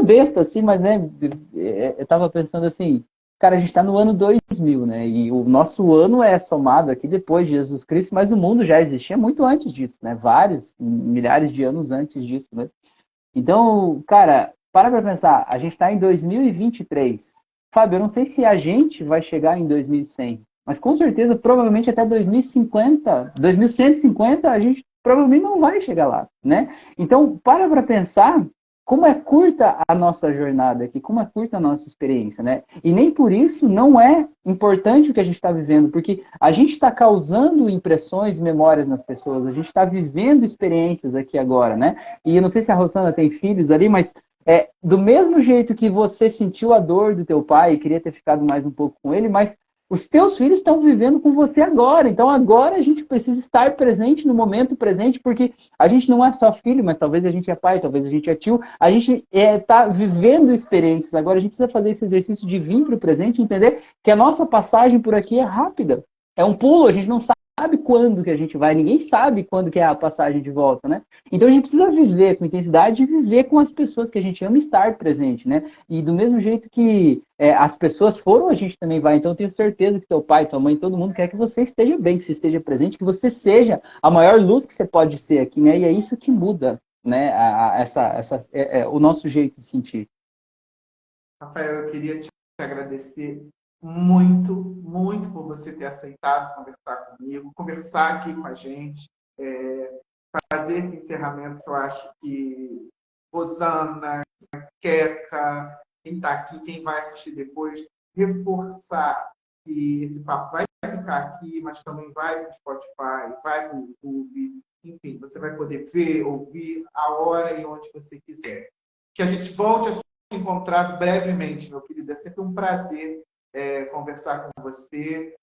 besta, assim, mas, né? Eu tava pensando assim, cara, a gente está no ano 2000, né? E o nosso ano é somado aqui depois de Jesus Cristo, mas o mundo já existia muito antes disso, né? Vários, milhares de anos antes disso, né? Então, cara, para pensar, a gente está em 2023. Fábio, eu não sei se a gente vai chegar em 2100, mas com certeza, provavelmente até 2050, 2150, a gente provavelmente não vai chegar lá, né? Então, para pensar como é curta a nossa jornada aqui, como é curta a nossa experiência, né? E nem por isso não é importante o que a gente está vivendo, porque a gente está causando impressões, memórias nas pessoas, a gente está vivendo experiências aqui agora, né? E eu não sei se a Rosana tem filhos ali, mas do mesmo jeito que você sentiu a dor do teu pai e queria ter ficado mais um pouco com ele, mas os teus filhos estão vivendo com você agora. Então agora a gente precisa estar presente no momento presente, porque a gente não é só filho, mas talvez a gente é pai, talvez a gente é tio. A gente está vivendo experiências. Agora a gente precisa fazer esse exercício de vir para o presente e entender que a nossa passagem por aqui é rápida. É um pulo, a gente não sabe quando que a gente vai, ninguém sabe quando que é a passagem de volta, né? Então a gente precisa viver com intensidade e viver com as pessoas que a gente ama e estar presente, né? E do mesmo jeito que as pessoas foram, a gente também vai. Então eu tenho certeza que teu pai, tua mãe, todo mundo quer que você esteja bem, que você esteja presente, que você seja a maior luz que você pode ser aqui, né? E é isso que muda, né? O nosso jeito de sentir. Rafael, eu queria te agradecer muito, muito por você ter aceitado conversar comigo, conversar aqui com a gente, fazer esse encerramento que eu acho que Rosana, Queca, quem está aqui, quem vai assistir depois, reforçar que esse papo vai ficar aqui, mas também vai para o Spotify, vai para o YouTube, enfim, você vai poder ver, ouvir a hora e onde você quiser. Que a gente volte a se encontrar brevemente, meu querido. É sempre um prazer conversar com você,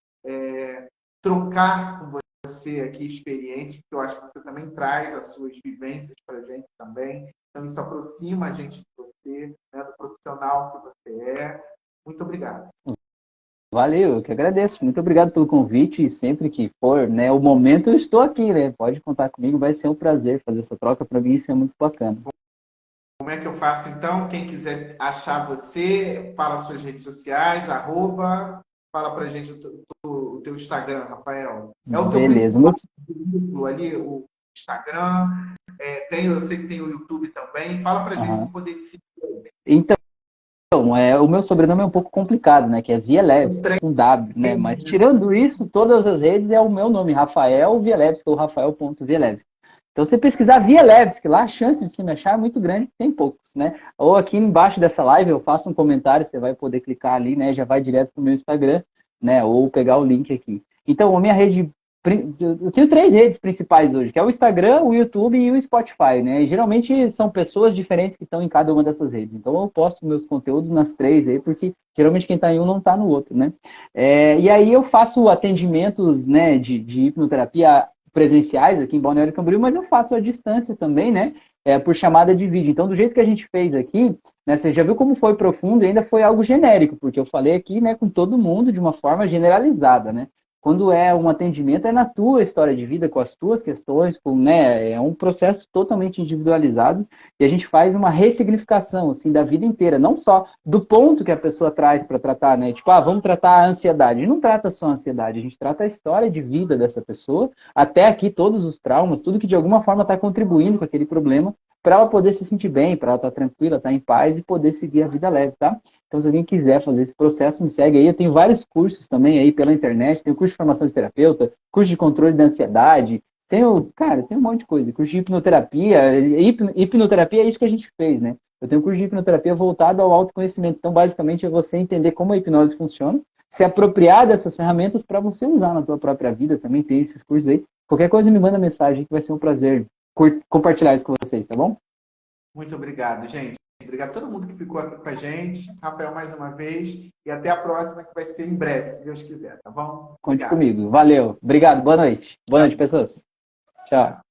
trocar com você aqui experiências, porque eu acho que você também traz as suas vivências para a gente também. Então, isso aproxima a gente de você, né, do profissional que você é. Muito obrigado. Valeu, eu que agradeço. Muito obrigado pelo convite e sempre que for, né, o momento eu estou aqui, né? Pode contar comigo, vai ser um prazer fazer essa troca para mim, isso é muito bacana. Como é que eu faço, então? Quem quiser achar você, fala suas redes sociais, arroba, fala pra gente o teu Instagram, Rafael. É o teu Beleza. principal veículo ali, o Instagram. Eu sei que tem o YouTube também. Fala pra gente Uhum. para poder te seguir. Então, o meu sobrenome é um pouco complicado, né? Que é Vielewski, com W, né? Mas tirando isso, todas as redes é o meu nome, Rafael Vielewski, ou Rafael.Vielewski. Então, se você pesquisar Vielewski lá, a chance de se me achar é muito grande, tem poucos, né? Ou aqui embaixo dessa live eu faço um comentário, você vai poder clicar ali, né? Já vai direto pro meu Instagram, né? Ou pegar o link aqui. Então, a minha rede, eu tenho 3 redes principais hoje, que é o Instagram, o YouTube e o Spotify, né? E geralmente são pessoas diferentes que estão em cada uma dessas redes. Então, eu posto meus conteúdos nas 3 aí, porque geralmente quem está em um não está no outro, né? E aí eu faço atendimentos, né, de hipnoterapia presenciais aqui em Balneário Camboriú, mas eu faço à distância também, né? Por chamada de vídeo. Então, do jeito que a gente fez aqui, né, você já viu como foi profundo e ainda foi algo genérico, porque eu falei aqui, né, com todo mundo de uma forma generalizada, né? Quando é um atendimento, é na tua história de vida, com as tuas questões, né, é um processo totalmente individualizado e a gente faz uma ressignificação, assim, da vida inteira, não só do ponto que a pessoa traz para tratar, né? Tipo, vamos tratar a ansiedade. A gente não trata só a ansiedade, a gente trata a história de vida dessa pessoa, até aqui todos os traumas, tudo que de alguma forma está contribuindo com aquele problema, para ela poder se sentir bem, para ela estar tranquila, estar em paz e poder seguir a vida leve, tá? Então, se alguém quiser fazer esse processo, me segue aí. Eu tenho vários cursos também aí pela internet. Tenho curso de formação de terapeuta, curso de controle da ansiedade. Cara, tem um monte de coisa. Curso de hipnoterapia. Hipnoterapia é isso que a gente fez, né? Eu tenho um curso de hipnoterapia voltado ao autoconhecimento. Então, basicamente, é você entender como a hipnose funciona, se apropriar dessas ferramentas para você usar na tua própria vida. Também tem esses cursos aí. Qualquer coisa, me manda mensagem que vai ser um prazer compartilhar isso com vocês, tá bom? Muito obrigado, gente. Obrigado a todo mundo que ficou aqui com a gente. Rafael, mais uma vez. E até a próxima, que vai ser em breve, se Deus quiser, tá bom? Conte Obrigado. comigo. Valeu. Obrigado. Boa noite. Boa noite, pessoas. Tchau.